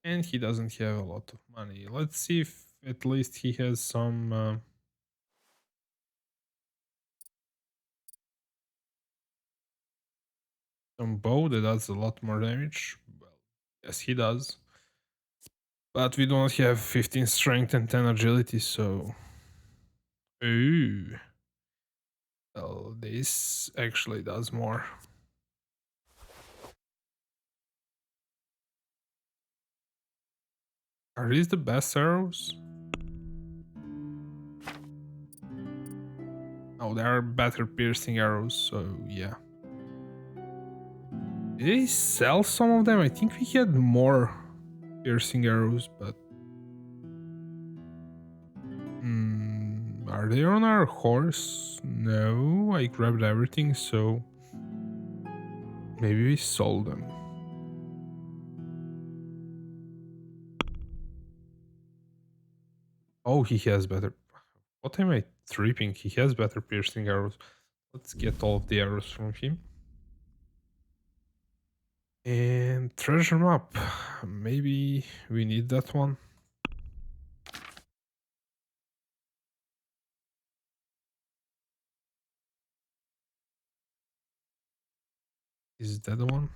Speaker 1: And he doesn't have a lot of money. Let's see if at least he has some... Some bow that does a lot more damage. Well, yes, he does. But we do not have 15 strength and 10 agility, so... Ooh. Well, this actually does more. Are these the best arrows? Oh, there are better piercing arrows, so yeah. Did they sell some of them? I think we had more piercing arrows, but... Are they on our horse? No, I grabbed everything, so... Maybe we sold them. Oh, he has better... What am I tripping? He has better piercing arrows. Let's get all of the arrows from him. And treasure map. Maybe we need that one. Is that the one?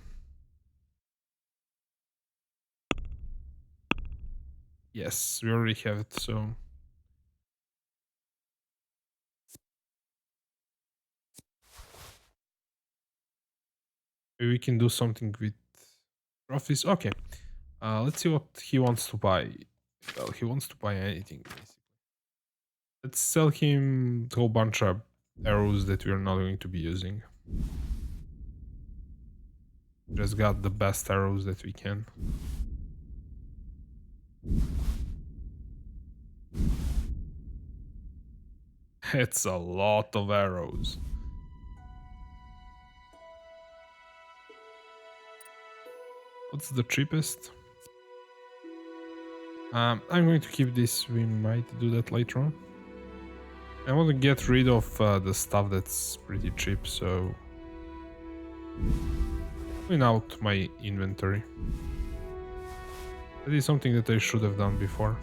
Speaker 1: Yes, we already have it, so... Maybe we can do something with trophies. Okay. Let's see what he wants to buy. Well, he wants to buy anything, basically. Let's sell him a whole bunch of arrows that we're not going to be using. Just got the best arrows that we can. It's a lot of arrows. What's the cheapest? I'm going to keep this. We might do that later on. I want to get rid of the stuff that's pretty cheap, so... Clean out my inventory. That is something that I should have done before.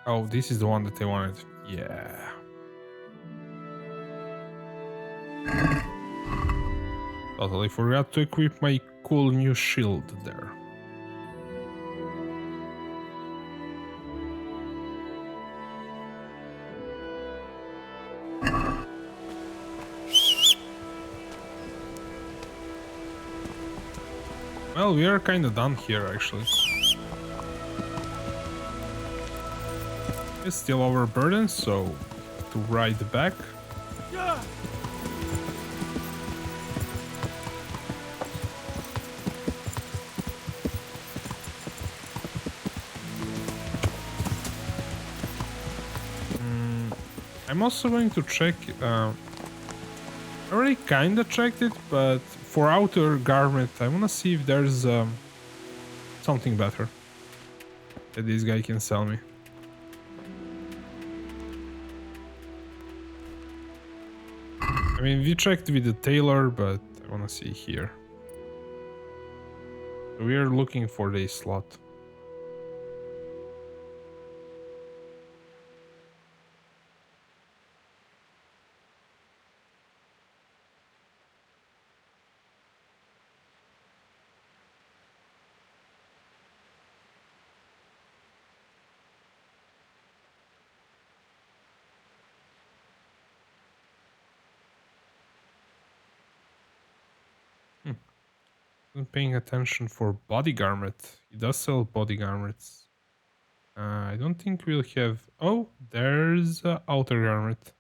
Speaker 1: Oh, this is the one that I wanted. Yeah. Totally forgot to equip my cool new shield there. Well, we are kinda done here, actually. It's still overburdened, so to ride back. I'm also going to check. I already kinda checked it, but for outer garment, I wanna see if there's something better that this guy can sell me. I mean, we checked with the tailor, but I wanna see here. We are looking for the slot. Not paying attention for body garment. He does sell body garments. I don't think we'll have... Oh, there's outer garment.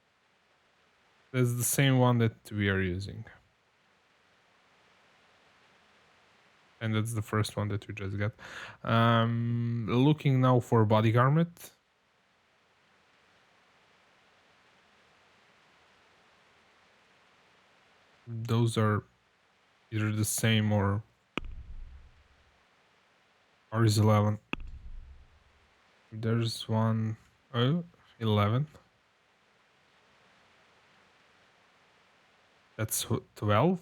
Speaker 1: That's the same one that we are using. And that's the first one that we just got. Looking now for body garment. Those are either the same or is 11. There's one, oh, 11. That's 12.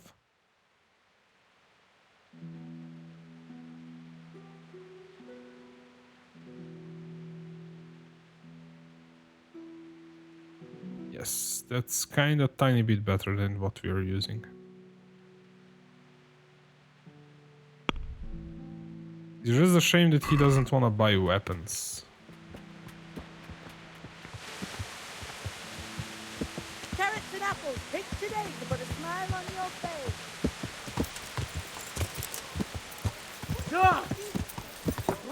Speaker 1: Yes, that's kind of tiny bit better than what we are using. It's just a shame that he doesn't want to buy weapons.
Speaker 9: Carrots and apples, pick today to put a smile on your face. Ah!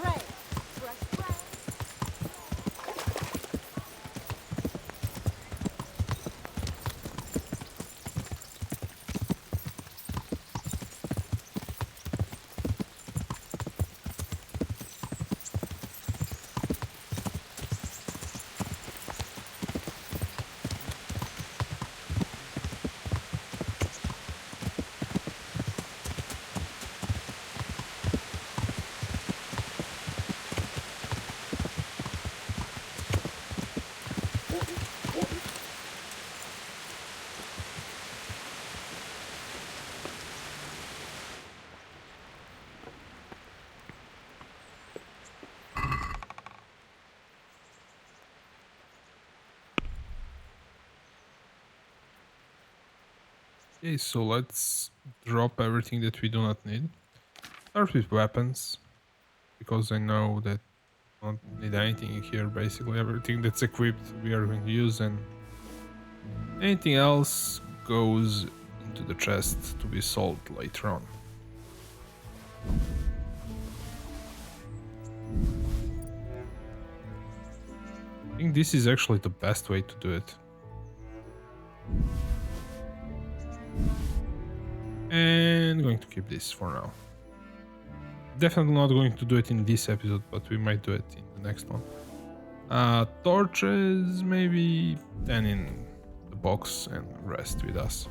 Speaker 9: Bread, fresh bread.
Speaker 1: Okay, so let's drop everything that we do not need. Start with weapons, because I know that I don't need anything here. Basically, everything that's equipped we are going to use, and anything else goes into the chest to be sold later on. I think this is actually the best way to do it. And going to keep this for now. Definitely not going to do it in this episode, but we might do it in the next one. Torches, maybe 10 in the box and rest with us.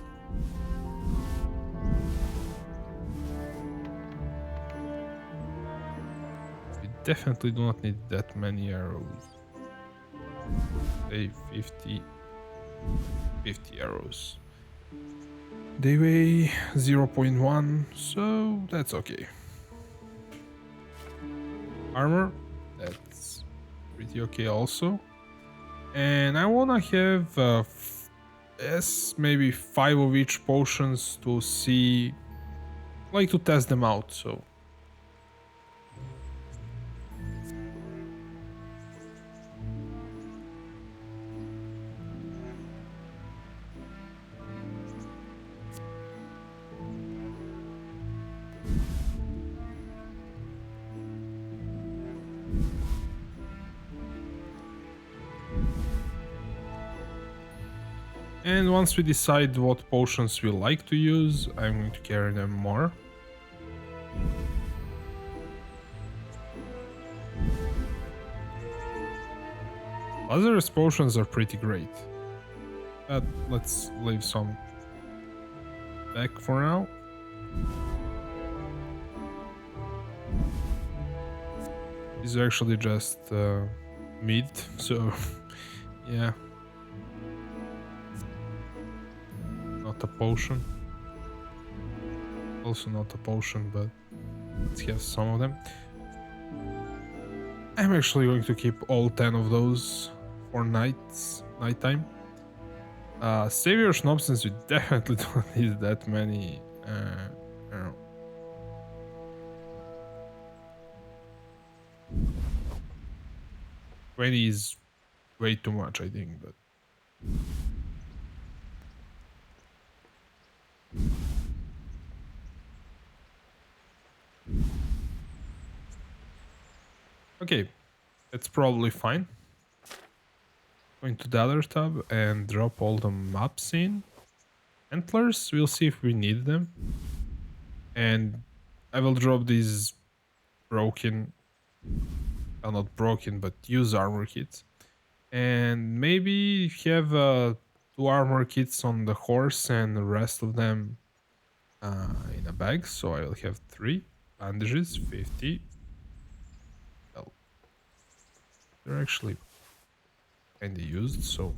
Speaker 1: We definitely do not need that many arrows. Say 50 arrows. They weigh 0.1, so that's okay. Armor, that's pretty okay also. And I wanna have maybe 5 of each potions to see, like to test them out, so. And once we decide what potions we like to use, I'm going to carry them more. Lazarus potions are pretty great. But let's leave some back for now. These are actually just meat, so yeah. Not a potion. Also not a potion, but let's have some of them. I'm actually going to keep all 10 of those for nighttime. Save your schnapps, since we definitely don't need that many. I don't know. $20 is way too much, I think, but. Okay, that's probably fine. Go into the other tab and drop all the maps in. Antlers, we'll see if we need them. And I will drop these broken, well, not broken, but used armor kits. And maybe have 2 armor kits on the horse and the rest of them in a bag. So I will have 3 bandages, 50. Well, they're actually kind of used, so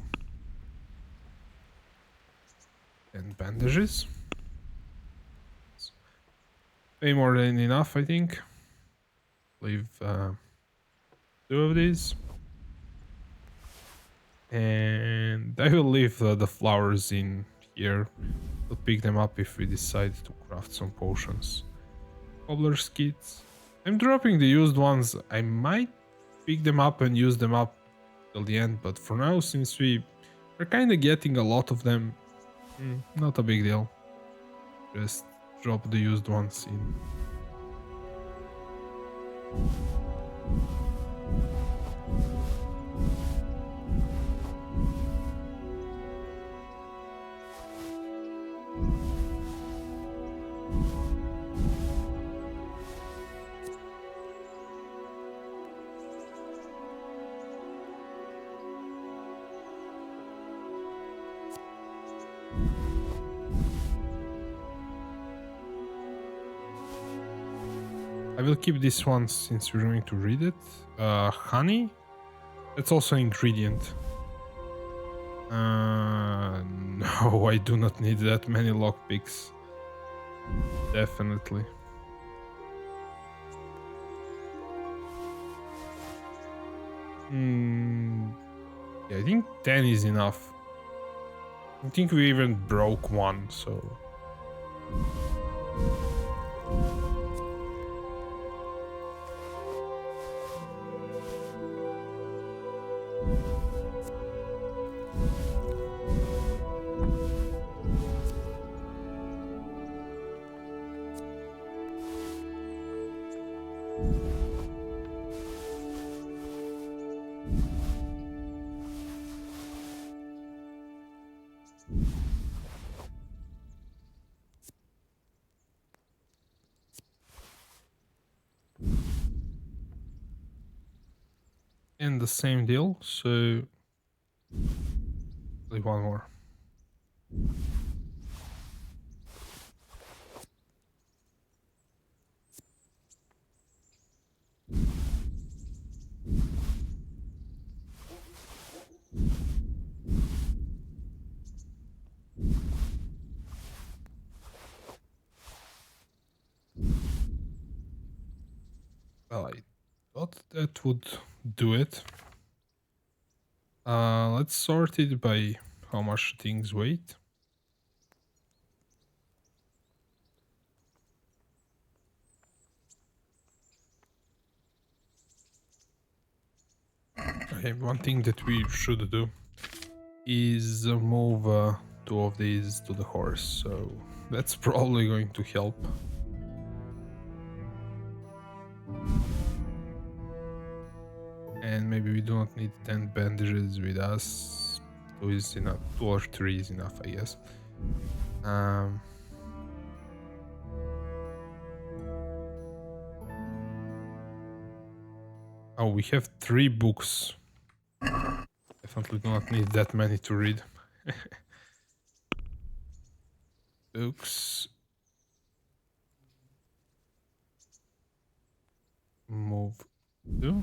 Speaker 1: 10 bandages. Way more than enough, I think. Leave 2 of these. And I will leave the flowers in here. We'll pick them up if we decide to craft some potions. Cobbler's kits. I'm dropping the used ones. I might pick them up and use them up till the end, but for now, since we're kind of getting a lot of them, not a big deal. Just drop the used ones in. I will keep this one since we're going to read it. Honey? That's also an ingredient. No, I do not need that many lockpicks. Definitely. Yeah, I think 10 is enough. I think we even broke one, so... And the same deal, so leave one more. Well, I thought that would do it. Let's sort it by how much things weight. Okay, one thing that we should do is move 2 of these to the horse, so that's probably going to help. And maybe we do not need 10 bandages with us. 2 is enough, 2 or 3 is enough, I guess. Oh, we have 3 books. Definitely do not need that many to read. Books. Move 2.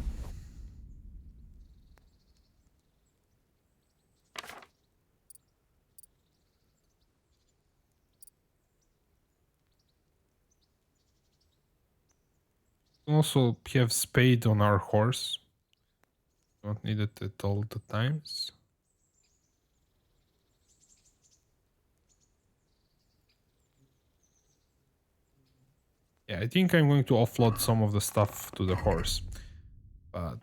Speaker 1: Also have spade on our horse. Don't need it at all the times. Yeah, I think I'm going to offload some of the stuff to the horse. But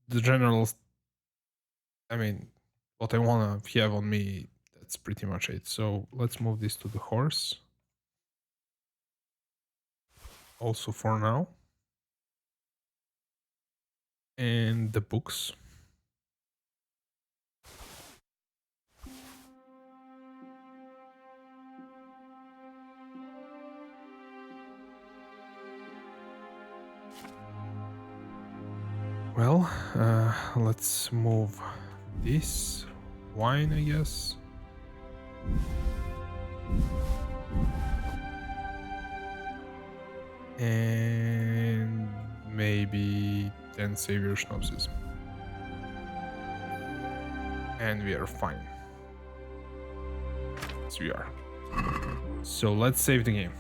Speaker 1: the general... I mean, what I want to have on me, that's pretty much it. So let's move this to the horse. Also for now. And the books. Well, let's move this wine, I guess. And maybe 10 savior schnapses. And we are fine. Yes, we are. So let's save the game.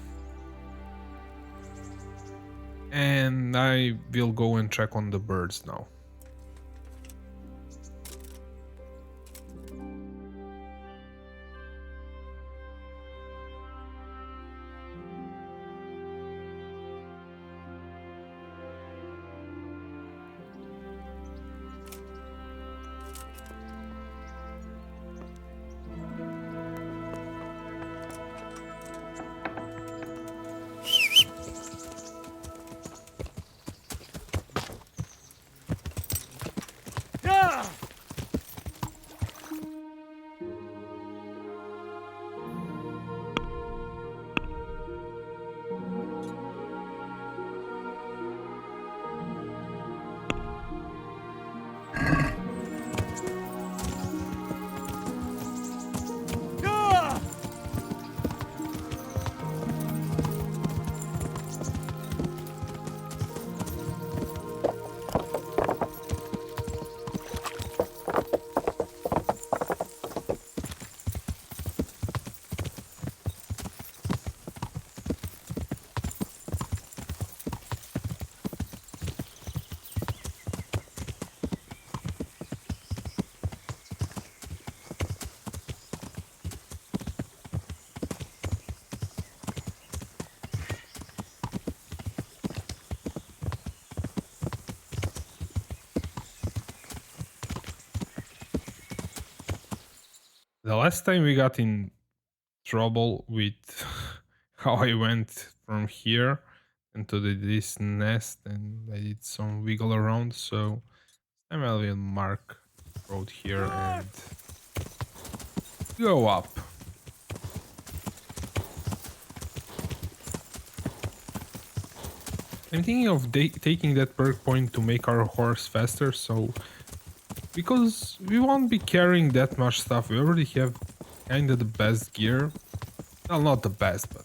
Speaker 1: And I will go and check on the birds now. The last time we got in trouble with how I went from here into this nest and I did some wiggle around, so I will mark road here and go up. I'm thinking of taking that perk point to make our horse faster, so because we won't be carrying that much stuff, we already have kind of the best gear. Well, not the best, but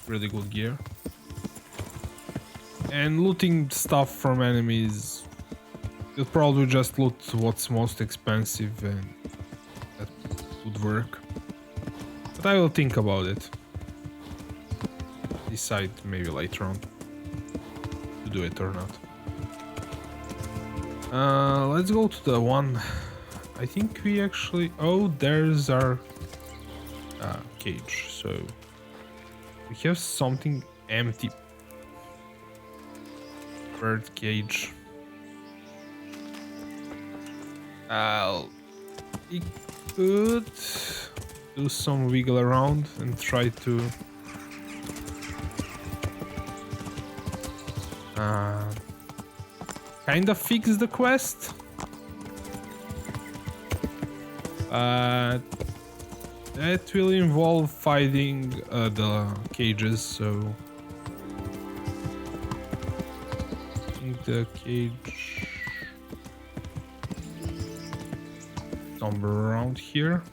Speaker 1: really good gear. And looting stuff from enemies, you'll probably just loot what's most expensive and that would work. But I will think about it. Decide maybe later on to do it or not. Let's go to the one. I think we actually... Oh, there's our cage. So we have something empty. Bird cage. We could do some wiggle around and try to kind of fix the quest. That will involve fighting the cages, so I think the cage somewhere around here.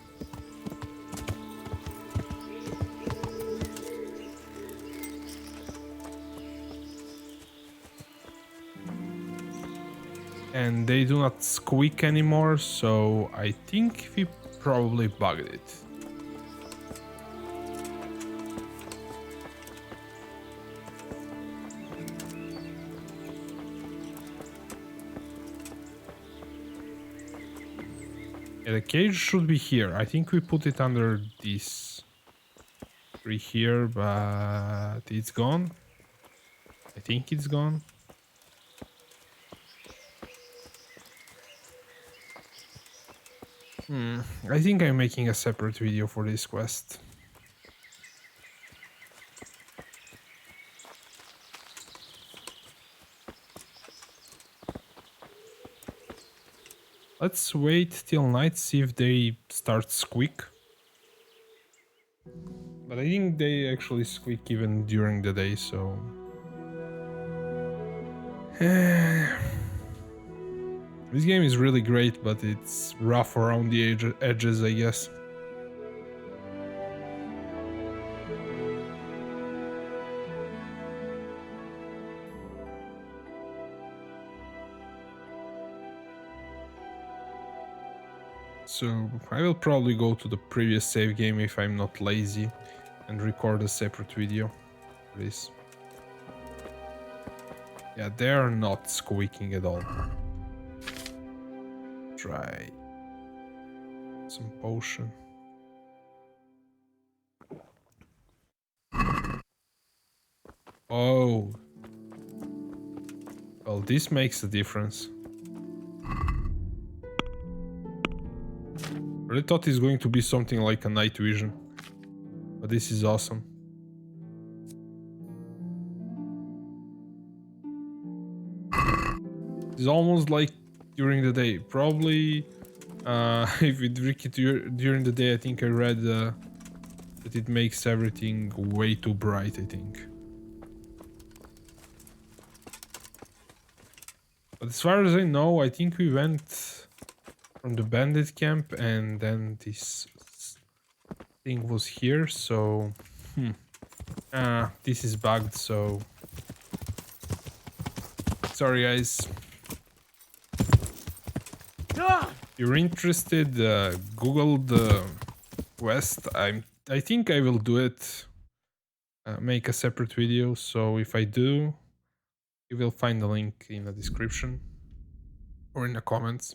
Speaker 1: And they do not squeak anymore, so I think we probably bugged it. Yeah, the cage should be here. I think we put it under this tree here, but it's gone. I think it's gone. I think I'm making a separate video for this quest. Let's wait till night, see if they start squeak. But I think they actually squeak even during the day, so... This game is really great, but it's rough around the edges, I guess. So I will probably go to the previous save game if I'm not lazy and record a separate video for this. Yeah, they are not squeaking at all. Try some potion. Oh. Well, this makes a difference. I really thought it's going to be something like a night vision. But this is awesome. It's almost like during the day. Probably if you drink it during the day, I think I read that it makes everything way too bright, I think. But as far as I know, I think we went from the bandit camp and then this thing was here, so... this is bugged, so... Sorry guys. If you're interested, Google the quest. I think I will do it. Make a separate video, so if I do, you will find the link in the description or in the comments.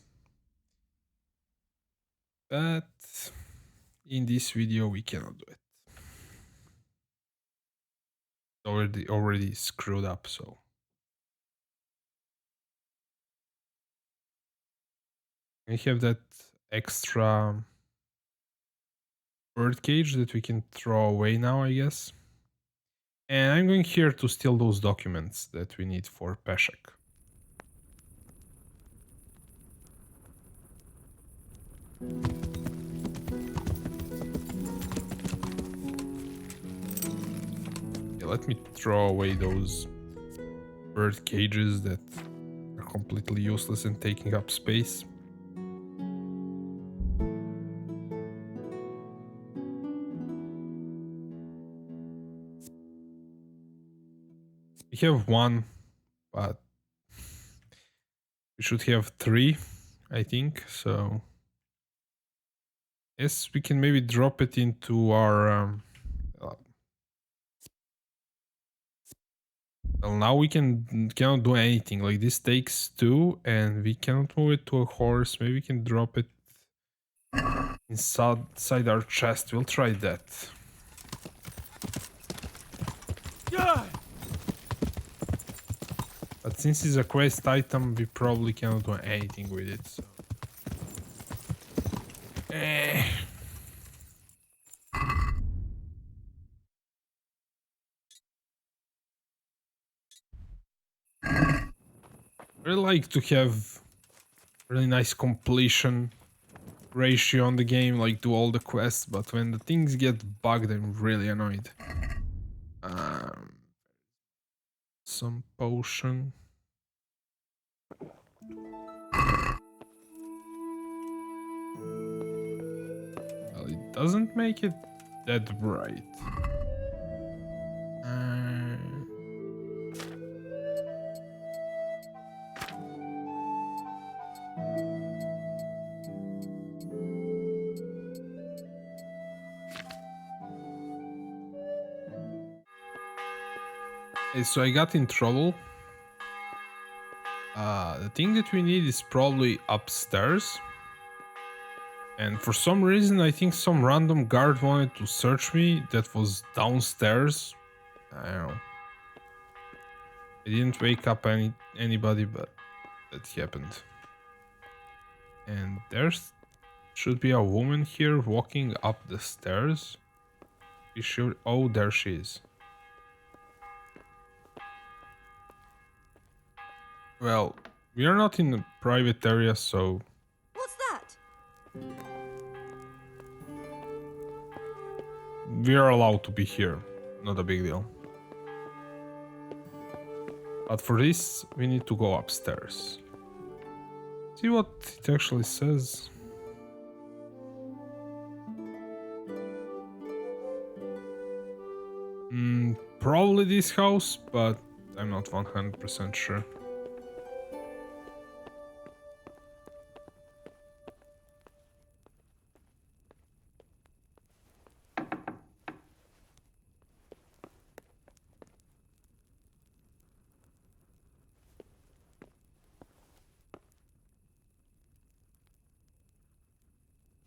Speaker 1: But in this video we cannot do it. Already screwed up, so we have that extra bird cage that we can throw away now, I guess. And I'm going here to steal those documents that we need for Peshek. Yeah, let me throw away those bird cages that are completely useless and taking up space. We have one, but we should have 3, I think, so... Yes, we can maybe drop it into our... well, now we cannot do anything. Like, this takes 2, and we cannot move it to a horse. Maybe we can drop it inside our chest. We'll try that. But since it's a quest item, we probably cannot do anything with it, so... I really like to have really nice completion ratio on the game, like do all the quests, but when the things get bugged, I'm really annoyed. Some potion. Well, it doesn't make it that bright. So I got in trouble. The thing that we need is probably upstairs. And for some reason, I think some random guard wanted to search me that was downstairs. I don't know. I didn't wake up anybody, but that happened. And there should be a woman here walking up the stairs. Be sure. Oh, there she is. Well, we are not in a private area, so...
Speaker 3: What's that?
Speaker 1: We are allowed to be here. Not a big deal. But for this, we need to go upstairs. See what it actually says. Probably this house, but I'm not 100% sure.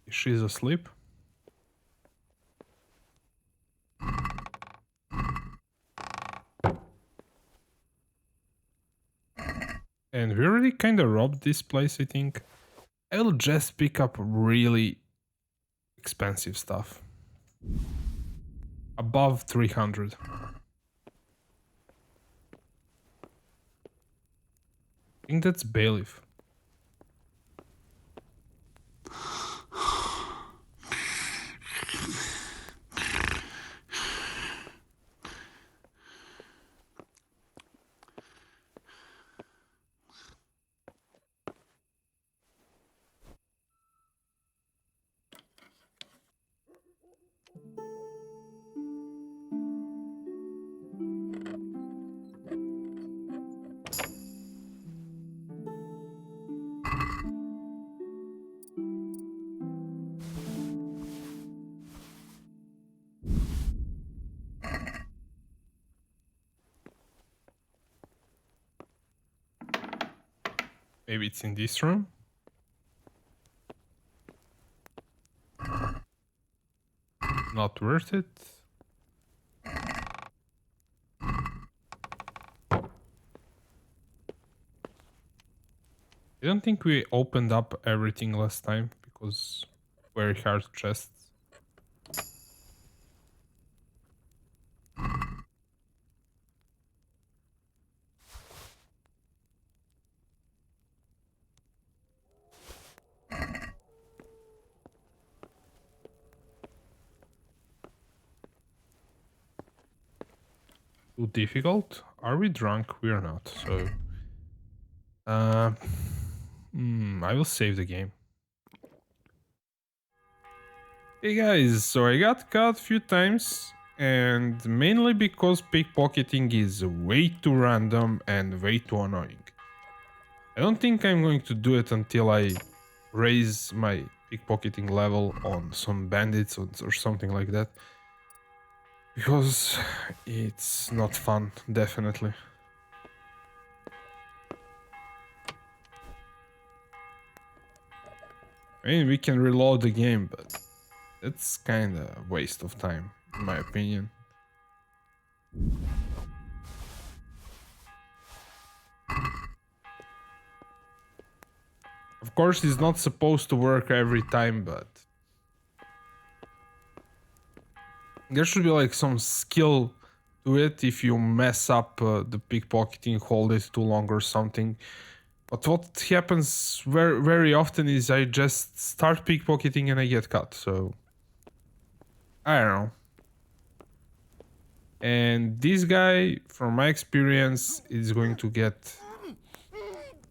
Speaker 1: She's asleep. And we already kind of robbed this place, I think. I will just pick up really expensive stuff. Above 300. I think that's bailiff. Maybe it's in this room? Not worth it. I don't think we opened up everything last time because very hard chests. Too difficult? Are we drunk? We are not, so... I will save the game. Hey guys, so I got caught a few times, and mainly because pickpocketing is way too random and way too annoying. I don't think I'm going to do it until I raise my pickpocketing level on some bandits or something like that. Because it's not fun, definitely. I mean, we can reload the game, but it's kinda a waste of time, in my opinion. Of course, it's not supposed to work every time, but there should be like some skill to it if you mess up the pickpocketing, hold it too long or something. But what happens very often is I just start pickpocketing and I get caught, so I don't know. And this guy, from my experience, is going to get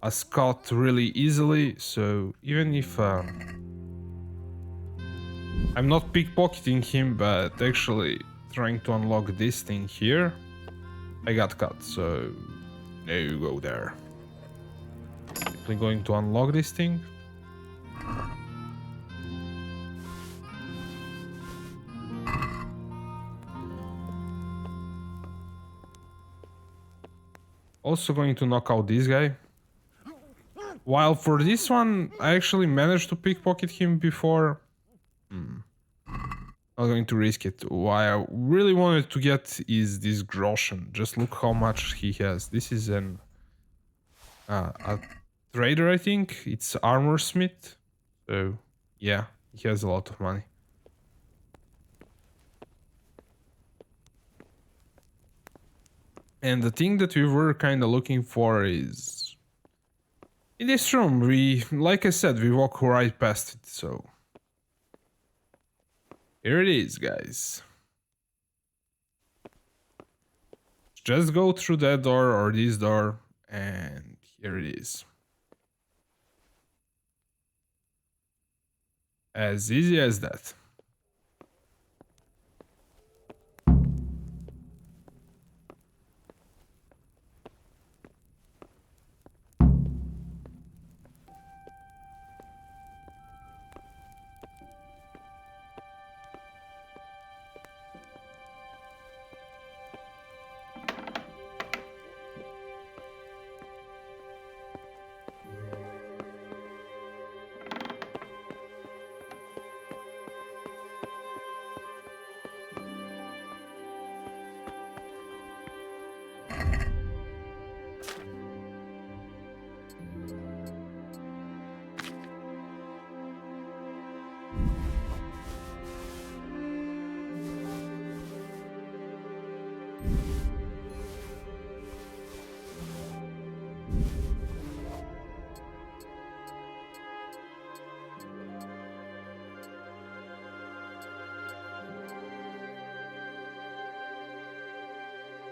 Speaker 1: us caught really easily, so even if I'm not pickpocketing him, but actually trying to unlock this thing here, I got caught, so there you go there. Simply going to unlock this thing. Also going to knock out this guy. While for this one, I actually managed to pickpocket him before. Not going to risk it. What I really wanted to get is this groschen. Just look how much he has. This is a trader, I think. It's armor smith. So yeah, he has a lot of money. And the thing that we were kind of looking for is in this room. We, like I said, we walk right past it, so here it is, guys. Just go through that door or this door, and here it is. As easy as that.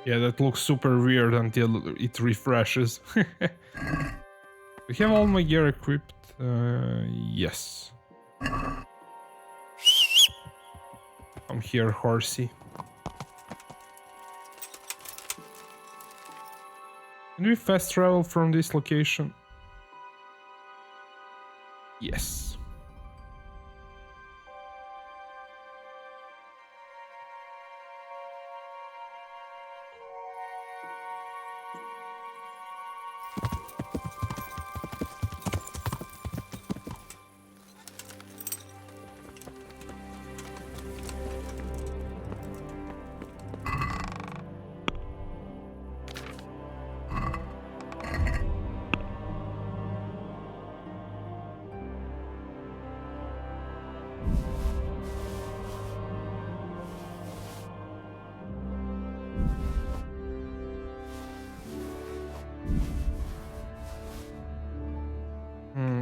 Speaker 1: Yeah, that looks super weird until it refreshes. We have all my gear equipped. Yes. Come here, horsey. Can we fast travel from this location? Yes.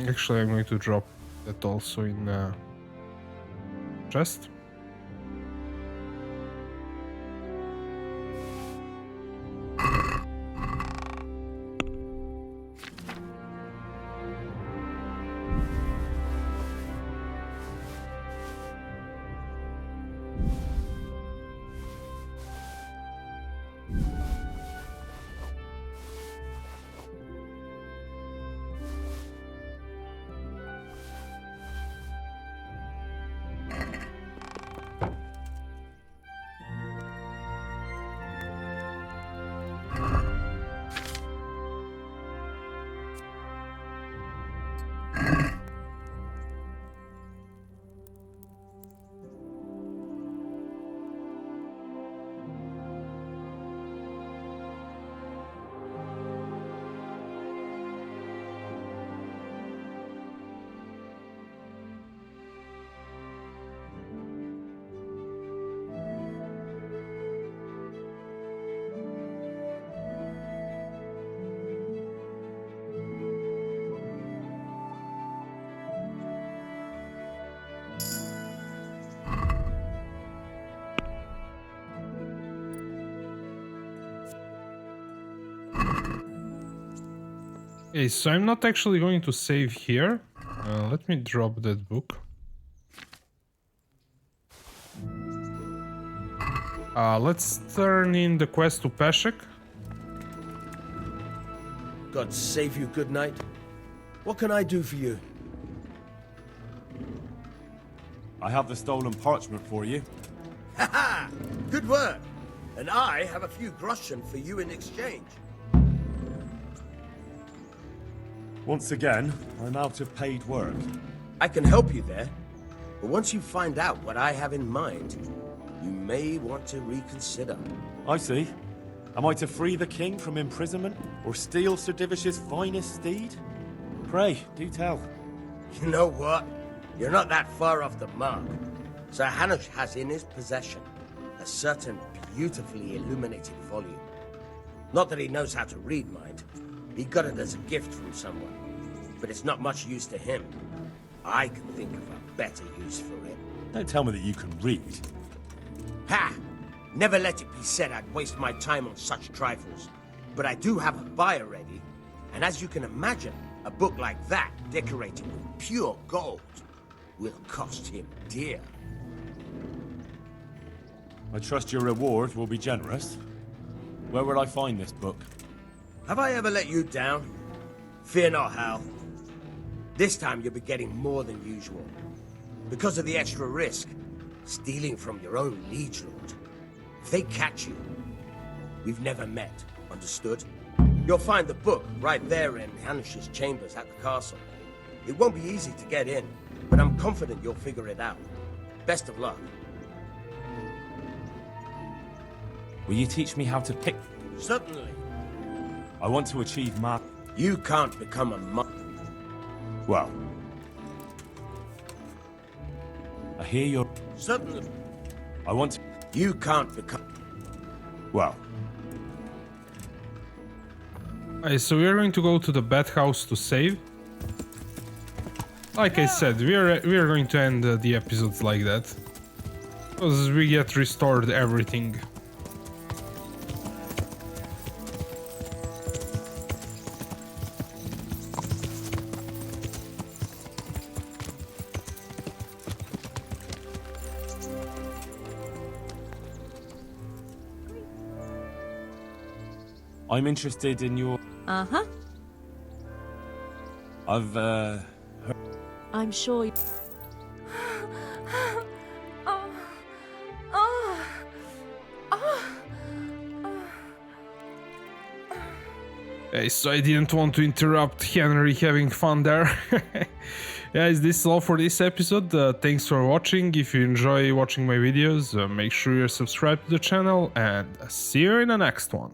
Speaker 1: Actually, I'm going to drop that also in chest. Okay, so I'm not actually going to save here. Let me drop that book. Let's turn in the quest to Peshek.
Speaker 10: God save you, good knight. What can I do for you?
Speaker 8: I have the stolen parchment for you.
Speaker 10: Ha ha! Good work! And I have a few groschen for you in exchange.
Speaker 8: Once again, I'm out of paid work.
Speaker 10: I can help you there. But once you find out what I have in mind, you may want to reconsider.
Speaker 8: I see. Am I to free the king from imprisonment, or steal Sir Divish's finest steed? Pray, do tell.
Speaker 10: You know what? You're not that far off the mark. Sir Hanush has in his possession a certain beautifully illuminated volume. Not that he knows how to read, mind. He got it as a gift from someone. But it's not much use to him. I can think of a better use for it.
Speaker 8: Don't tell me that you can read.
Speaker 10: Ha! Never let it be said I'd waste my time on such trifles. But I do have a buyer ready, and as you can imagine, a book like that, decorated with pure gold, will cost him dear.
Speaker 8: I trust your reward will be generous. Where will I find this book?
Speaker 10: Have I ever let you down? Fear not, Hal. This time you'll be getting more than usual. Because of the extra risk, stealing from your own liege lord. If they catch you, we've never met, understood? You'll find the book right there in Hanush's chambers at the castle. It won't be easy to get in, but I'm confident you'll figure it out. Best of luck.
Speaker 5: Will you teach me how to pick?
Speaker 10: Certainly.
Speaker 8: I want to achieve my...
Speaker 10: You can't become a monk.
Speaker 8: Well... I hear your...
Speaker 10: Certainly.
Speaker 8: I want to...
Speaker 10: You can't become...
Speaker 8: Well...
Speaker 1: Okay, so we are going to go to the bathhouse to save. Like I said, we are going to end the episodes like that. Because we get restored everything.
Speaker 5: I'm interested in your...
Speaker 11: Uh-huh.
Speaker 5: I've, heard...
Speaker 11: I'm sure you... Oh. Oh. Oh.
Speaker 1: Okay, so I didn't want to interrupt Henry having fun there. Guys, this is all for this episode. Thanks for watching. If you enjoy watching my videos, make sure you're subscribed to the channel, and see you in the next one.